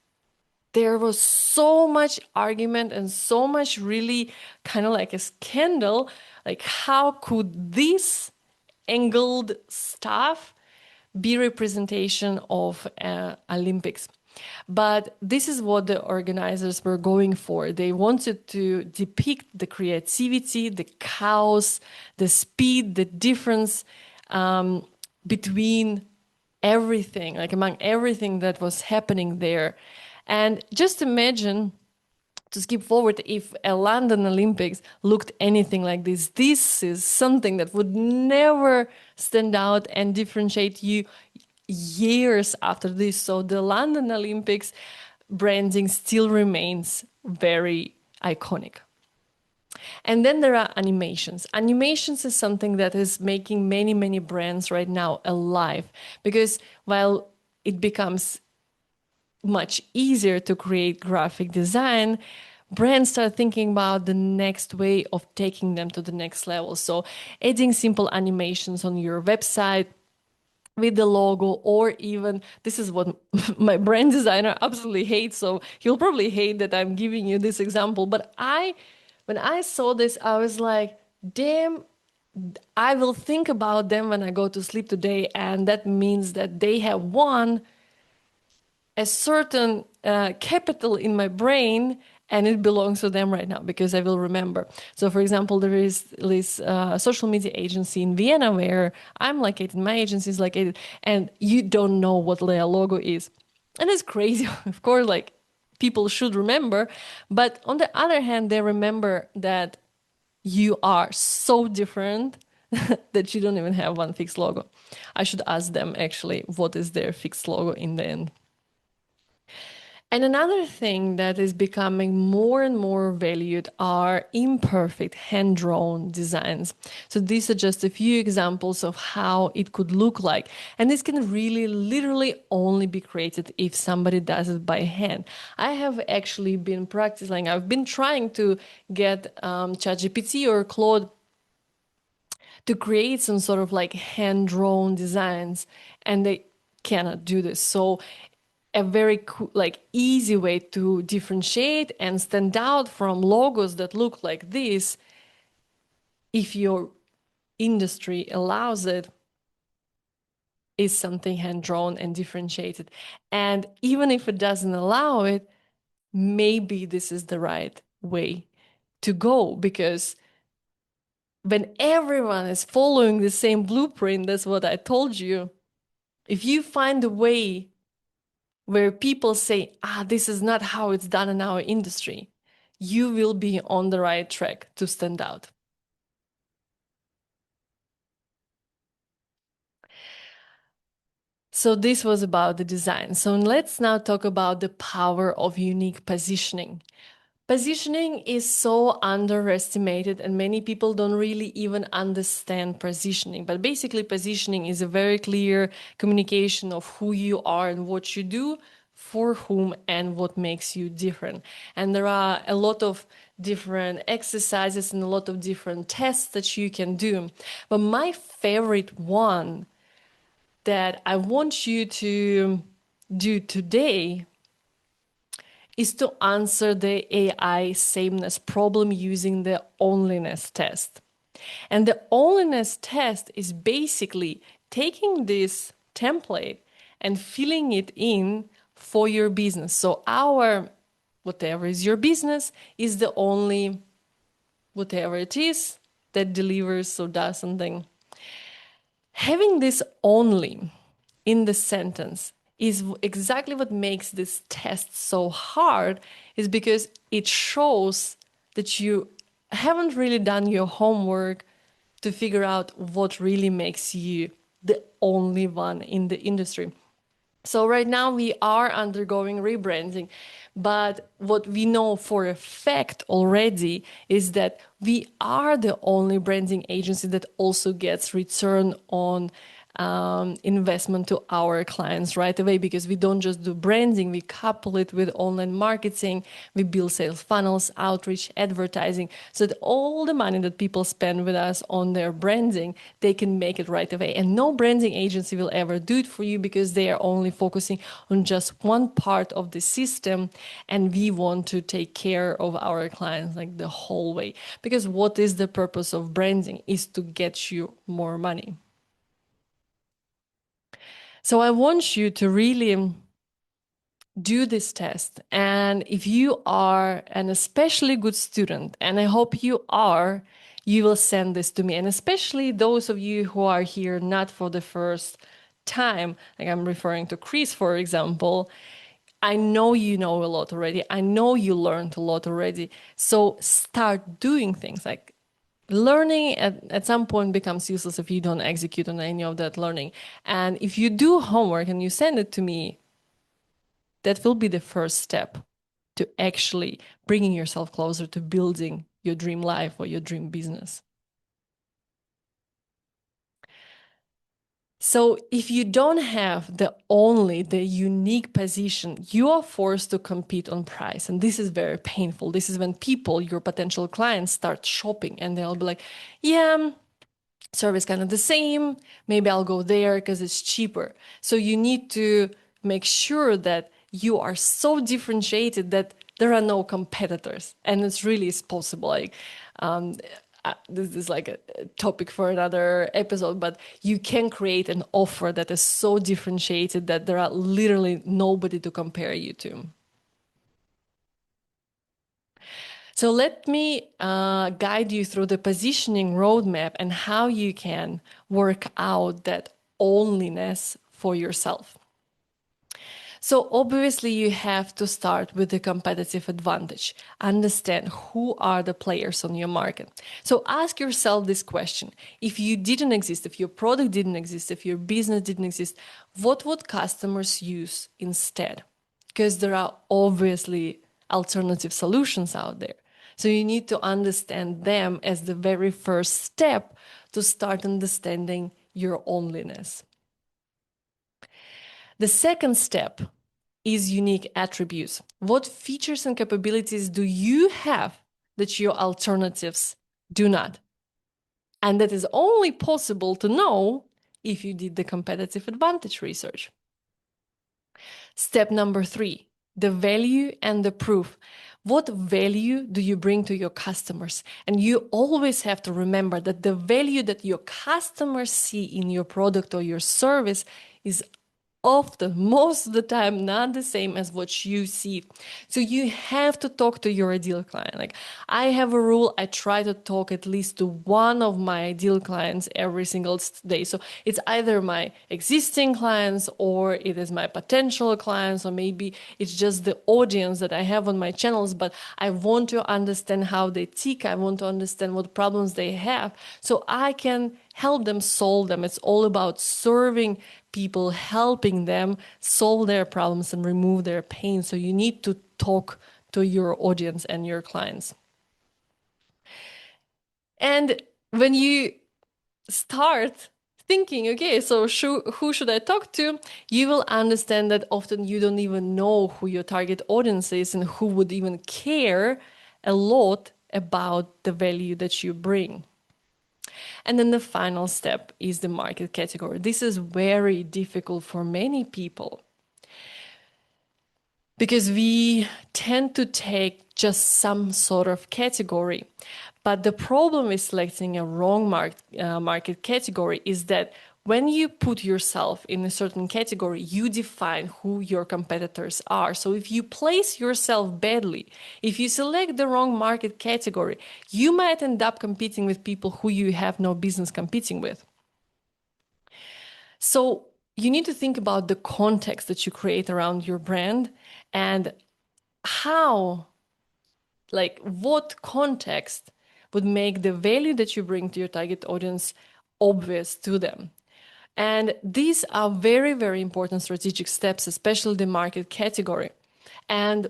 Speaker 1: there was so much argument and so much really kind of like a scandal. Like, how could this angled stuff be representation of Olympics? But this is what the organizers were going for. They wanted to depict the creativity, the chaos, the speed, the difference between everything, like among everything that was happening there. And just imagine, to skip forward, if a London Olympics looked anything like this is something that would never stand out and differentiate you years after this. So the London Olympics branding still remains very iconic. And then there are animations. Animations is something that is making many, many brands right now alive, because while it becomes much easier to create graphic design, brands start thinking about the next way of taking them to the next level. So adding simple animations on your website with the logo, or even, this is what my brand designer absolutely hates, so he'll probably hate that I'm giving you this example, but when I saw this, I was like, damn, I will think about them when I go to sleep today, and that means that they have won a certain capital in my brain, and it belongs to them right now because I will remember. So, for example, there is this social media agency in Vienna where I'm located, my agency is located, and you don't know what their logo is. And it's crazy, of course, like people should remember. But on the other hand, they remember that you are so different that you don't even have one fixed logo. I should ask them actually what is their fixed logo in the end. And another thing that is becoming more and more valued are imperfect hand-drawn designs. So these are just a few examples of how it could look like. And this can really literally only be created if somebody does it by hand. I have actually been practicing, I've been trying to get ChatGPT or Claude to create some sort of like hand-drawn designs, and they cannot do this. So a very like easy way to differentiate and stand out from logos that look like this, if your industry allows it, is something hand drawn and differentiated. And even if it doesn't allow it, maybe this is the right way to go, because when everyone is following the same blueprint, that's what I told you, if you find a way where people say, this is not how it's done in our industry, you will be on the right track to stand out. So this was about the design. So let's now talk about the power of unique positioning. Positioning is so underestimated, and many people don't really even understand positioning. But basically, positioning is a very clear communication of who you are and what you do, for whom, and what makes you different. And there are a lot of different exercises and a lot of different tests that you can do. But my favorite one that I want you to do today is to answer the AI sameness problem using the onlyness test. And the onlyness test is basically taking this template and filling it in for your business. So our, whatever is your business, is the only, whatever it is, that delivers or does something. Having this only in the sentence is exactly what makes this test so hard, is because it shows that you haven't really done your homework to figure out what really makes you the only one in the industry. So right now we are undergoing rebranding, but what we know for a fact already is that we are the only branding agency that also gets return on investment to our clients right away, because we don't just do branding, we couple it with online marketing, we build sales funnels, outreach, advertising, so that all the money that people spend with us on their branding, they can make it right away. And no branding agency will ever do it for you, because they are only focusing on just one part of the system, and we want to take care of our clients like the whole way. Because what is the purpose of branding? Is to get you more money. So I want you to really do this test. And if you are an especially good student, and I hope you are, you will send this to me. And especially those of you who are here not for the first time, like I'm referring to Chris, for example, I know you know a lot already. I know you learned a lot already. So start doing things like learning at some point becomes useless if you don't execute on any of that learning. And if you do homework and you send it to me, that will be the first step to actually bringing yourself closer to building your dream life or your dream business. So if you don't have the unique position, you are forced to compete on price. And this is very painful. This is when people, your potential clients, start shopping and they'll be like, yeah, service kind of the same. Maybe I'll go there because it's cheaper. So you need to make sure that you are so differentiated that there are no competitors, and it's really is possible. Like, this is like a topic for another episode, but you can create an offer that is so differentiated that there are literally nobody to compare you to. So let me guide you through the positioning roadmap and how you can work out that onlyness for yourself. So obviously you have to start with the competitive advantage. Understand who are the players on your market. So ask yourself this question. If you didn't exist, if your product didn't exist, if your business didn't exist, what would customers use instead? Because there are obviously alternative solutions out there. So you need to understand them as the very first step to start understanding your onlyness. The second step is unique attributes. What features and capabilities do you have that your alternatives do not? And that is only possible to know if you did the competitive advantage research. Step number 3, the value and the proof. What value do you bring to your customers? And you always have to remember that the value that your customers see in your product or your service is often, most of the time, not the same as what you see. So you have to talk to your ideal client. Like, I have a rule, I try to talk at least to one of my ideal clients every single day. So it's either my existing clients or it is my potential clients, or maybe it's just the audience that I have on my channels, but I want to understand how they tick. I want to understand what problems they have so I can help them solve them. It's all about serving people, helping them solve their problems and remove their pain. So you need to talk to your audience and your clients. And when you start thinking, okay, so who should I talk to? You will understand that often you don't even know who your target audience is and who would even care a lot about the value that you bring. And then the final step is the market category. This is very difficult for many people because we tend to take just some sort of category. But the problem with selecting a wrong market category is that when you put yourself in a certain category, you define who your competitors are. So if you place yourself badly, if you select the wrong market category, you might end up competing with people who you have no business competing with. So you need to think about the context that you create around your brand and how, like, what context would make the value that you bring to your target audience obvious to them. And these are very, very important strategic steps, especially the market category. And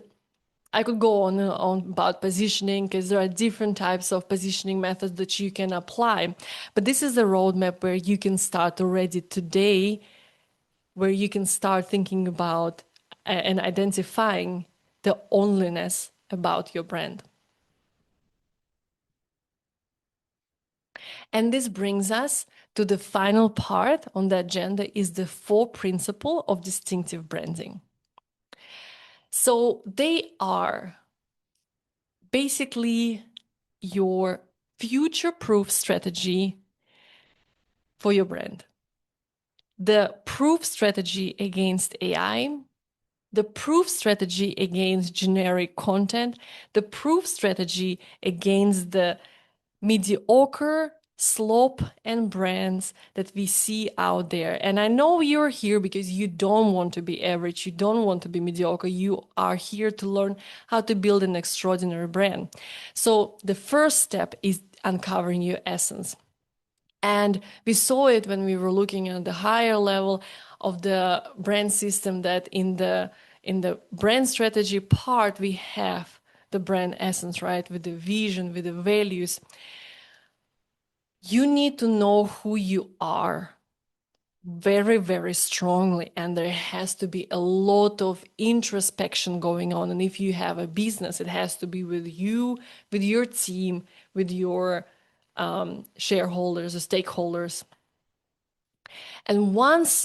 Speaker 1: I could go on and on about positioning because there are different types of positioning methods that you can apply. But this is a roadmap where you can start already today, where you can start thinking about and identifying the onlyness about your brand. And this brings us to the final part on the agenda is the 4 principles of distinctive branding. So they are basically your future-proof strategy for your brand. The proof strategy against AI, The proof strategy against generic content, the proof strategy against the mediocre slope and brands that we see out there. And I know you're here because you don't want to be average, you don't want to be mediocre, you are here to learn how to build an extraordinary brand. So the first step is uncovering your essence. And we saw it when we were looking at the higher level of the brand system, that in the brand strategy part, we have the brand essence, right? With the vision, with the values. You need to know who you are very, very strongly, and there has to be a lot of introspection going on. And if you have a business, it has to be with you, with your team, with your shareholders or stakeholders. And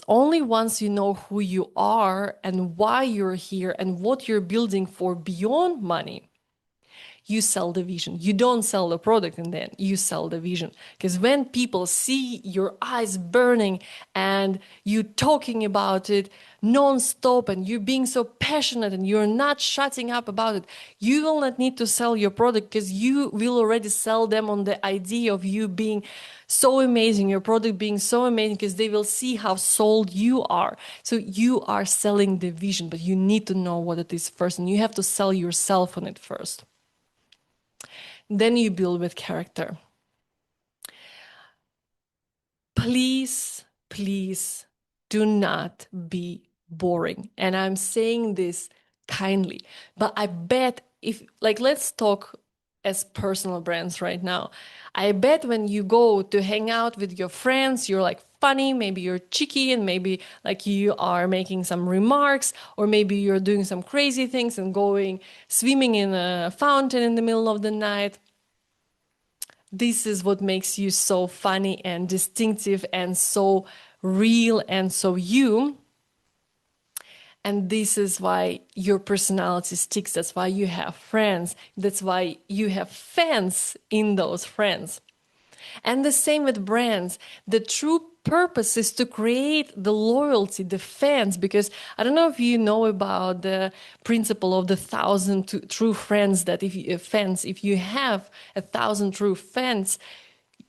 Speaker 1: only once you know who you are and why you're here and what you're building for beyond money, you sell the vision. You don't sell the product and then you sell the vision. Because when people see your eyes burning and you talking about it non-stop and you being so passionate and you're not shutting up about it, you will not need to sell your product because you will already sell them on the idea of you being so amazing, your product being so amazing, because they will see how sold you are. So you are selling the vision, but you need to know what it is first, and you have to sell yourself on it first. Then you build with character. Please, please do not be boring. And I'm saying this kindly, but I bet let's talk as personal brands right now. I bet when you go to hang out with your friends, you're like funny, maybe you're cheeky, and maybe like you are making some remarks, or maybe you're doing some crazy things and going swimming in a fountain in the middle of the night. This is what makes you so funny and distinctive and so real and so you. And this is why your personality sticks. That's why you have friends. That's why you have fans in those friends. And the same with brands. The true purpose is to create the loyalty, the fans, because I don't know if you know about the principle of the 1,000 true friends, that if you have 1,000 true fans,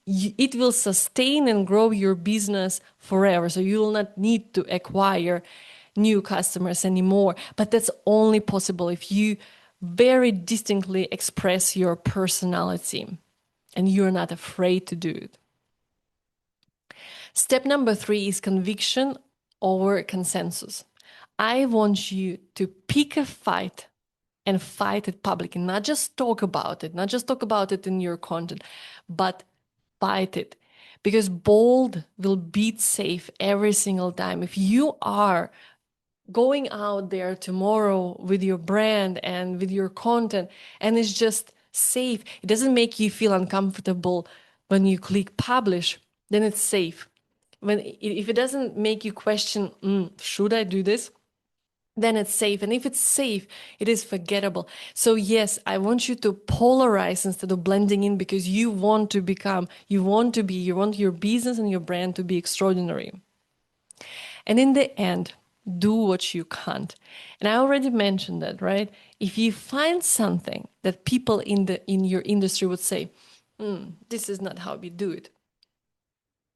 Speaker 1: it will sustain and grow your business forever. So you will not need to acquire new customers anymore. But that's only possible if you very distinctly express your personality and you're not afraid to do it. Step number 3 is conviction over consensus. I want you to pick a fight and fight it publicly, not just talk about it, not just talk about it in your content, but fight it. Because bold will beat safe every single time. If you are going out there tomorrow with your brand and with your content and it's just safe, it doesn't make you feel uncomfortable when you click publish, then it's safe. If it doesn't make you question, should I do this? Then it's safe. And if it's safe, it is forgettable. So yes, I want you to polarize instead of blending in, because you want you want your business and your brand to be extraordinary. And in the end, do what you can't. And I already mentioned that, right? If you find something that people in your industry would say, this is not how we do it,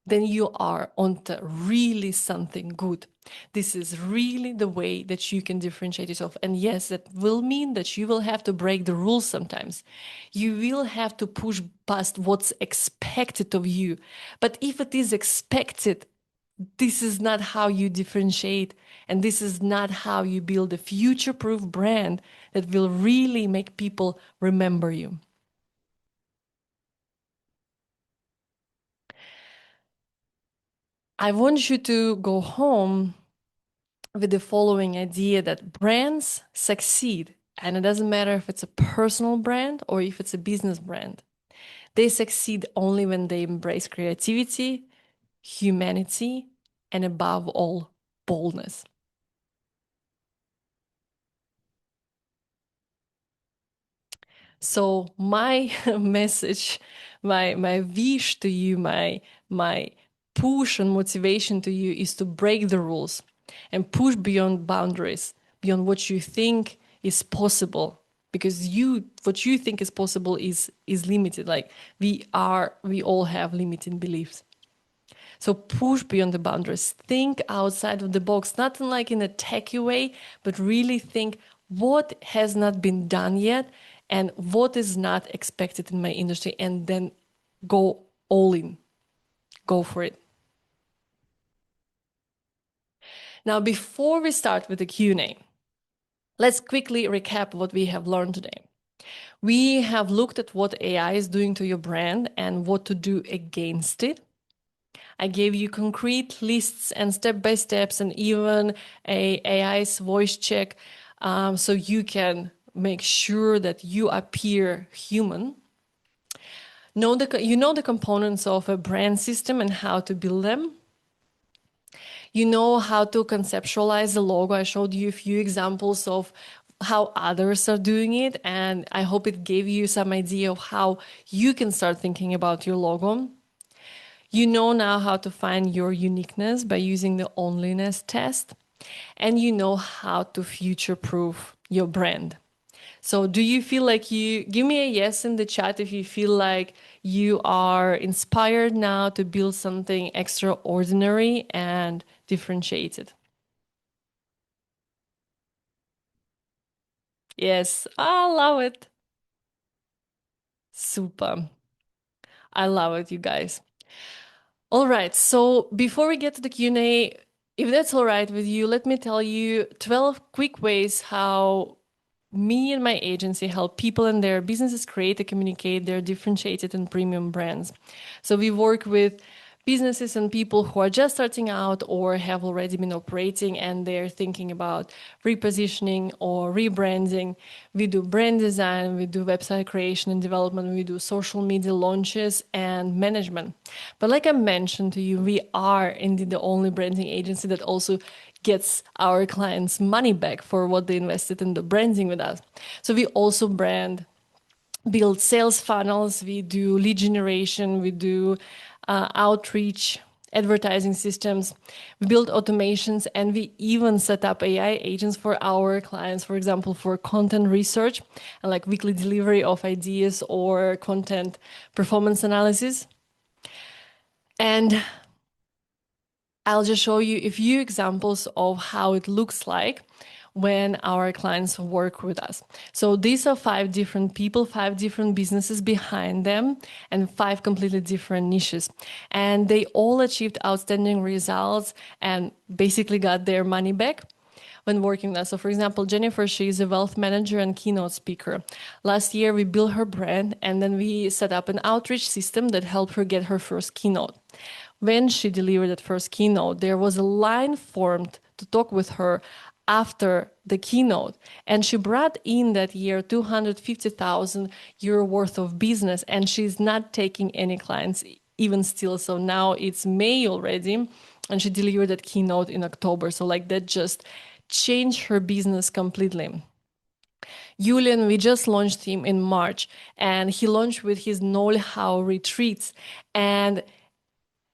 Speaker 1: then you are onto really something good. This is really the way that you can differentiate yourself. And yes, that will mean that you will have to break the rules sometimes. You will have to push past what's expected of you. But if it is expected, this is not how you differentiate, and this is not how you build a future-proof brand that will really make people remember you. I want you to go home with the following idea, that brands succeed, and it doesn't matter if it's a personal brand or if it's a business brand. They succeed only when they embrace creativity, humanity, and above all, boldness. So my message, my wish to you, my push and motivation to you is to break the rules and push beyond boundaries, beyond what you think is possible, because what you think is possible is limited. Like we all have limiting beliefs. So push beyond the boundaries, think outside of the box, not in like in a techie way, but really think what has not been done yet and what is not expected in my industry, and then go all in, go for it. Now, before we start with the Q&A, let's quickly recap what we have learned today. We have looked at what AI is doing to your brand and what to do against it. I gave you concrete lists and step-by-steps and even a AI's voice check, so you can make sure that you appear human. You know the components of a brand system and how to build them. You know how to conceptualize the logo. I showed you a few examples of how others are doing it, and I hope it gave you some idea of how you can start thinking about your logo. You know now how to find your uniqueness by using the onlyness test, and you know how to future-proof your brand. So do you feel like give me a yes in the chat if you feel like you are inspired now to build something extraordinary and differentiated? Yes, I love it. Super. I love it, you guys. All right, so before we get to the Q&A, if that's all right with you, let me tell you 12 quick ways how me and my agency help people and their businesses create and communicate their differentiated and premium brands. So we work with businesses and people who are just starting out or have already been operating and they're thinking about repositioning or rebranding. We do brand design, we do website creation and development, we do social media launches and management. But like I mentioned to you, we are indeed the only branding agency that also gets our clients money back for what they invested in the branding with us. So we also build sales funnels, we do lead generation, we do outreach, advertising systems, we build automations, and we even set up AI agents for our clients, for example, for content research and like weekly delivery of ideas or content performance analysis. And I'll just show you a few examples of how it looks like when our clients work with us. So these are 5 different people, 5 different businesses behind them, and 5 completely different niches. And they all achieved outstanding results and basically got their money back when working with us. So for example, Jennifer, she is a wealth manager and keynote speaker. Last year, we built her brand, and then we set up an outreach system that helped her get her first keynote. When she delivered that first keynote, there was a line formed to talk with her after the keynote. And she brought in that year 250,000 euro worth of business, and she's not taking any clients even still. So now it's May already, and she delivered that keynote in October. So like that just changed her business completely. Julian, we just launched him in March, and he launched with his know-how retreats. And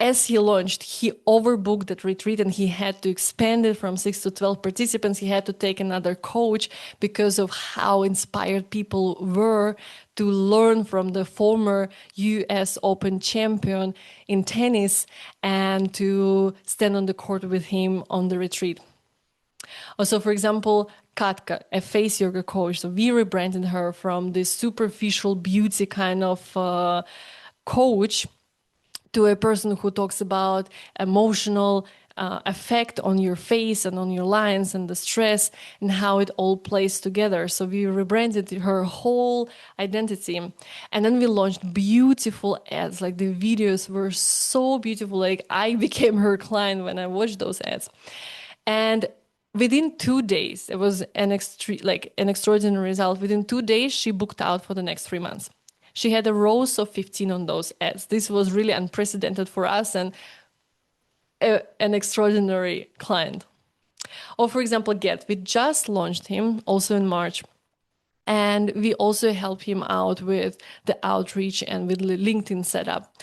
Speaker 1: as he launched, he overbooked that retreat and he had to expand it from 6 to 12 participants. He had to take another coach because of how inspired people were to learn from the former US Open champion in tennis and to stand on the court with him on the retreat. Also, for example, Katka, a face yoga coach. So we rebranded her from this superficial beauty kind of coach to a person who talks about emotional effect on your face and on your lines and the stress and how it all plays together. So we rebranded her whole identity. And then we launched beautiful ads. Like the videos were so beautiful. Like I became her client when I watched those ads. And within 2 days, it was an extraordinary result. Within 2 days, she booked out for the next 3 months. She had a rows of 15 on those ads. This was really unprecedented for us and an extraordinary client. Or for example, Get, we just launched him also in March. And we also help him out with the outreach and with the LinkedIn setup.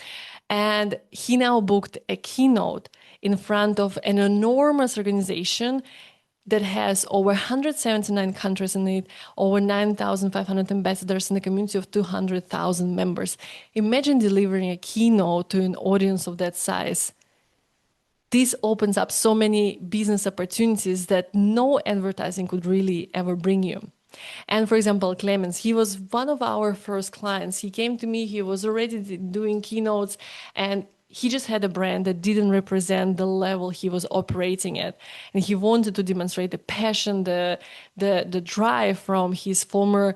Speaker 1: And he now booked a keynote in front of an enormous organization that has over 179 countries in it, over 9,500 ambassadors, and a community of 200,000 members. Imagine delivering a keynote to an audience of that size. This opens up so many business opportunities that no advertising could really ever bring you. And for example, Clemens, he was one of our first clients. He came to me, he was already doing keynotes, and he just had a brand that didn't represent the level he was operating at. And he wanted to demonstrate the passion, the drive from his former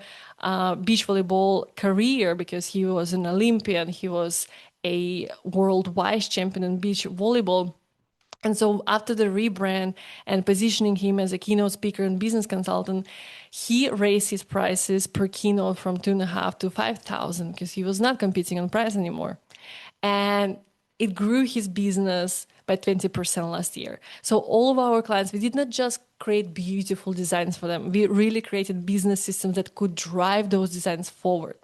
Speaker 1: beach volleyball career, because he was an Olympian, he was a world vice champion in beach volleyball. And so after the rebrand and positioning him as a keynote speaker and business consultant, he raised his prices per keynote from 2.5 to 5,000 because he was not competing on price anymore. And it grew his business by 20% last year. So all of our clients, we did not just create beautiful designs for them. We really created business systems that could drive those designs forward.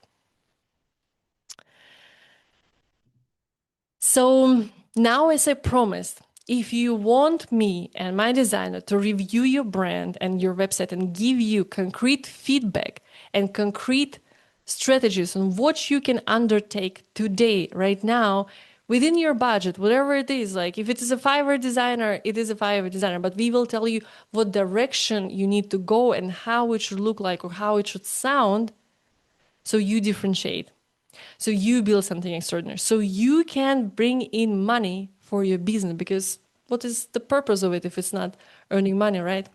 Speaker 1: So now, as I promised, if you want me and my designer to review your brand and your website and give you concrete feedback and concrete strategies on what you can undertake today, right now, within your budget, whatever it is, like if it is a Fiverr designer, it is a Fiverr designer, but we will tell you what direction you need to go and how it should look like or how it should sound so you differentiate. So you build something extraordinary. So you can bring in money for your business, because what is the purpose of it if it's not earning money, right?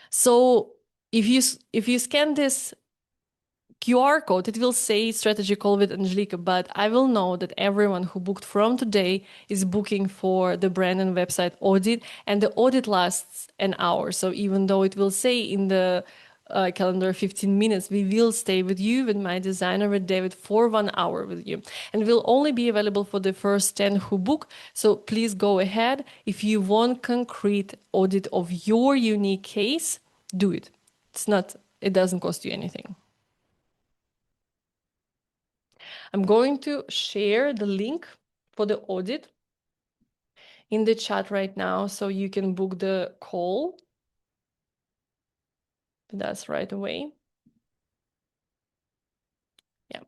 Speaker 1: So if you scan this QR code, it will say strategy call with Angelica, but I will know that everyone who booked from today is booking for the brand and website audit, and the audit lasts an hour. So even though it will say in the calendar 15 minutes, we will stay with you, with my designer, with David, for 1 hour with you. And will only be available for the first 10 who book. So please go ahead. If you want concrete audit of your unique case, do it. It doesn't cost you anything. I'm going to share the link for the audit in the chat right now so you can book the call. That's right away. Yeah.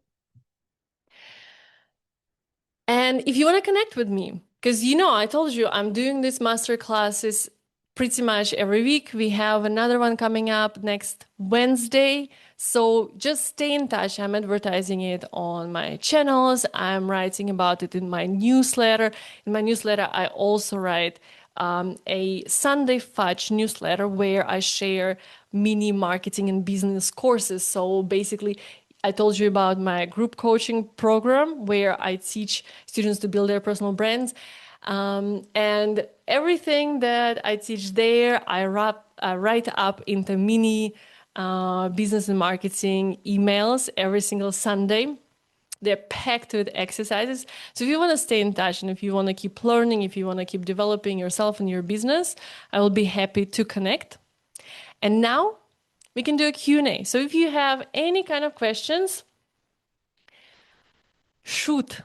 Speaker 1: And if you want to connect with me, because I told you I'm doing these master classes pretty much every week. We have another one coming up next Wednesday. So just stay in touch. I'm advertising it on my channels. I'm writing about it in my newsletter. In my newsletter, I also write a Sunday Fudge newsletter where I share mini marketing and business courses. So basically, I told you about my group coaching program where I teach students to build their personal brands. And everything that I teach there, I write up into mini business and marketing emails every single Sunday. They're packed with exercises. So if you want to stay in touch and if you want to keep learning, if you want to keep developing yourself and your business, I will be happy to connect. And now we can do a Q&A. So if you have any kind of questions, shoot.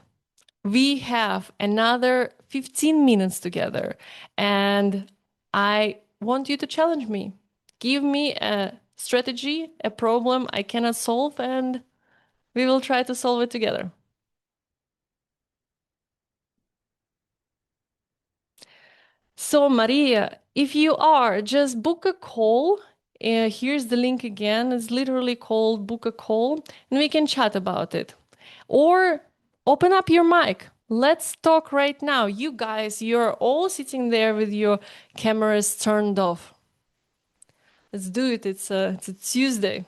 Speaker 1: We have another 15 minutes together and I want you to challenge me. Give me a strategy, a problem I cannot solve, and we will try to solve it together. So, Maria, if you are, just book a call. Here's the link again. It's literally called Book a Call, and we can chat about it. Or open up your mic. Let's talk right now. You guys, you're all sitting there with your cameras turned off. Let's do it. It's a Tuesday.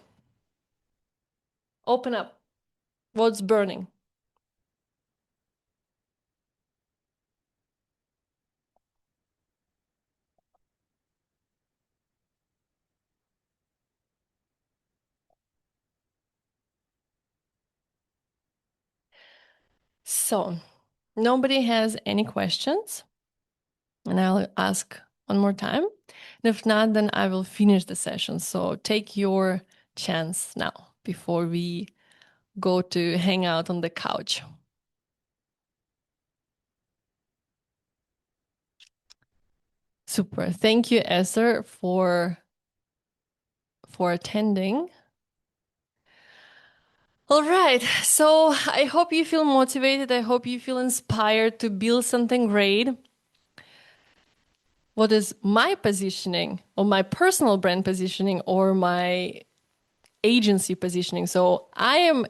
Speaker 1: Open up. What's burning? So, nobody has any questions? And I'll ask one more time. And if not, then I will finish the session. So take your chance now before we go to hang out on the couch. Super. Thank you, Esther, for attending. All right. So I hope you feel motivated. I hope you feel inspired to build something great. What is my positioning or my personal brand positioning or my agency positioning? So I am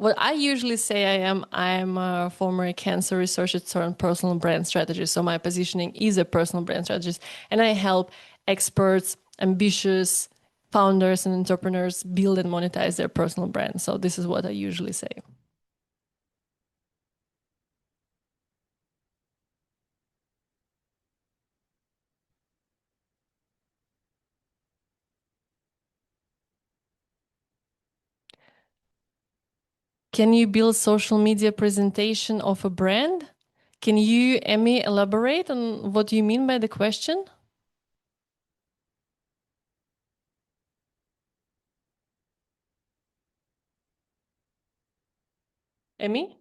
Speaker 1: what I usually say I'm a former cancer researcher turned personal brand strategist. So my positioning is a personal brand strategist, and I help experts, ambitious founders, and entrepreneurs build and monetize their personal brand. So this is what I usually say. Can you build social media presentation of a brand? Can you, Emmy, elaborate on what you mean by the question? Emmy?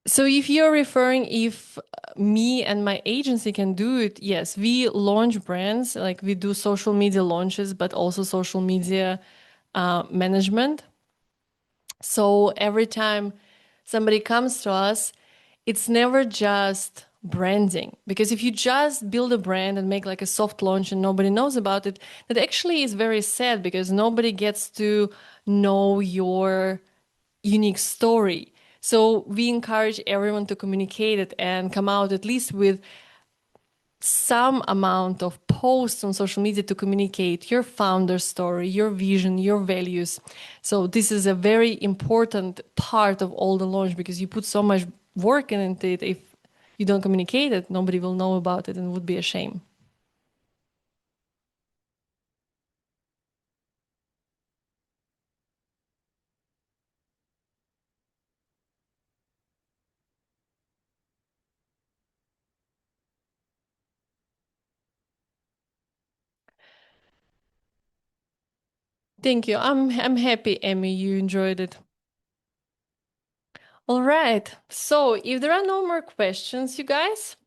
Speaker 1: So if you're referring if me and my agency can do it, yes, we launch brands, like we do social media launches, but also social media management. So every time somebody comes to us, it's never just branding. Because if you just build a brand and make like a soft launch and nobody knows about it, that actually is very sad because nobody gets to know your unique story. So we encourage everyone to communicate it and come out at least with some amount of posts on social media to communicate your founder story, your vision, your values. So this is a very important part of all the launch because you put so much work into it. If you don't communicate it, nobody will know about it and it would be a shame. Thank you. I'm happy, Emmy, you enjoyed it. All right. So if there are no more questions, you guys,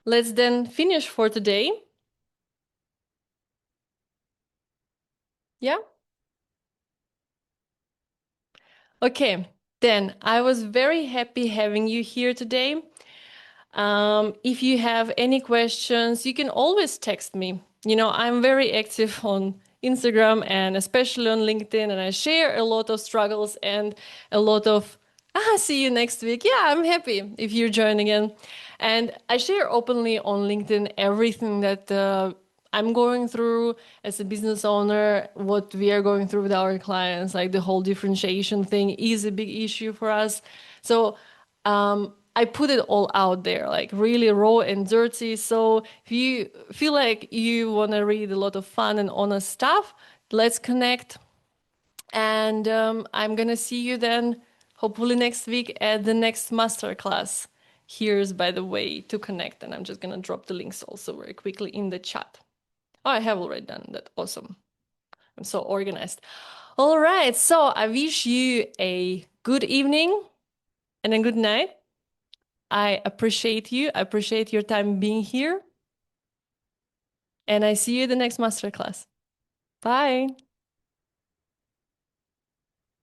Speaker 1: let's then finish for today. Yeah? Okay. Then I was very happy having you here today. If you have any questions, you can always text me. You know, I'm very active on Instagram and especially on LinkedIn, and I share a lot of struggles and a lot of, see you next week. Yeah, I'm happy if you're joining in. And I share openly on LinkedIn everything that I'm going through as a business owner, what we are going through with our clients, like the whole differentiation thing is a big issue for us. So, I put it all out there, like really raw and dirty. So if you feel like you want to read a lot of fun and honest stuff, let's connect. And I'm going to see you then, hopefully next week at the next masterclass. Here's, by the way, to connect. And I'm just going to drop the links also very quickly in the chat. Oh, I have already done that. Awesome. I'm so organized. All right. So I wish you a good evening and a good night. I appreciate you. I appreciate your time being here. And I see you in the next masterclass. Bye.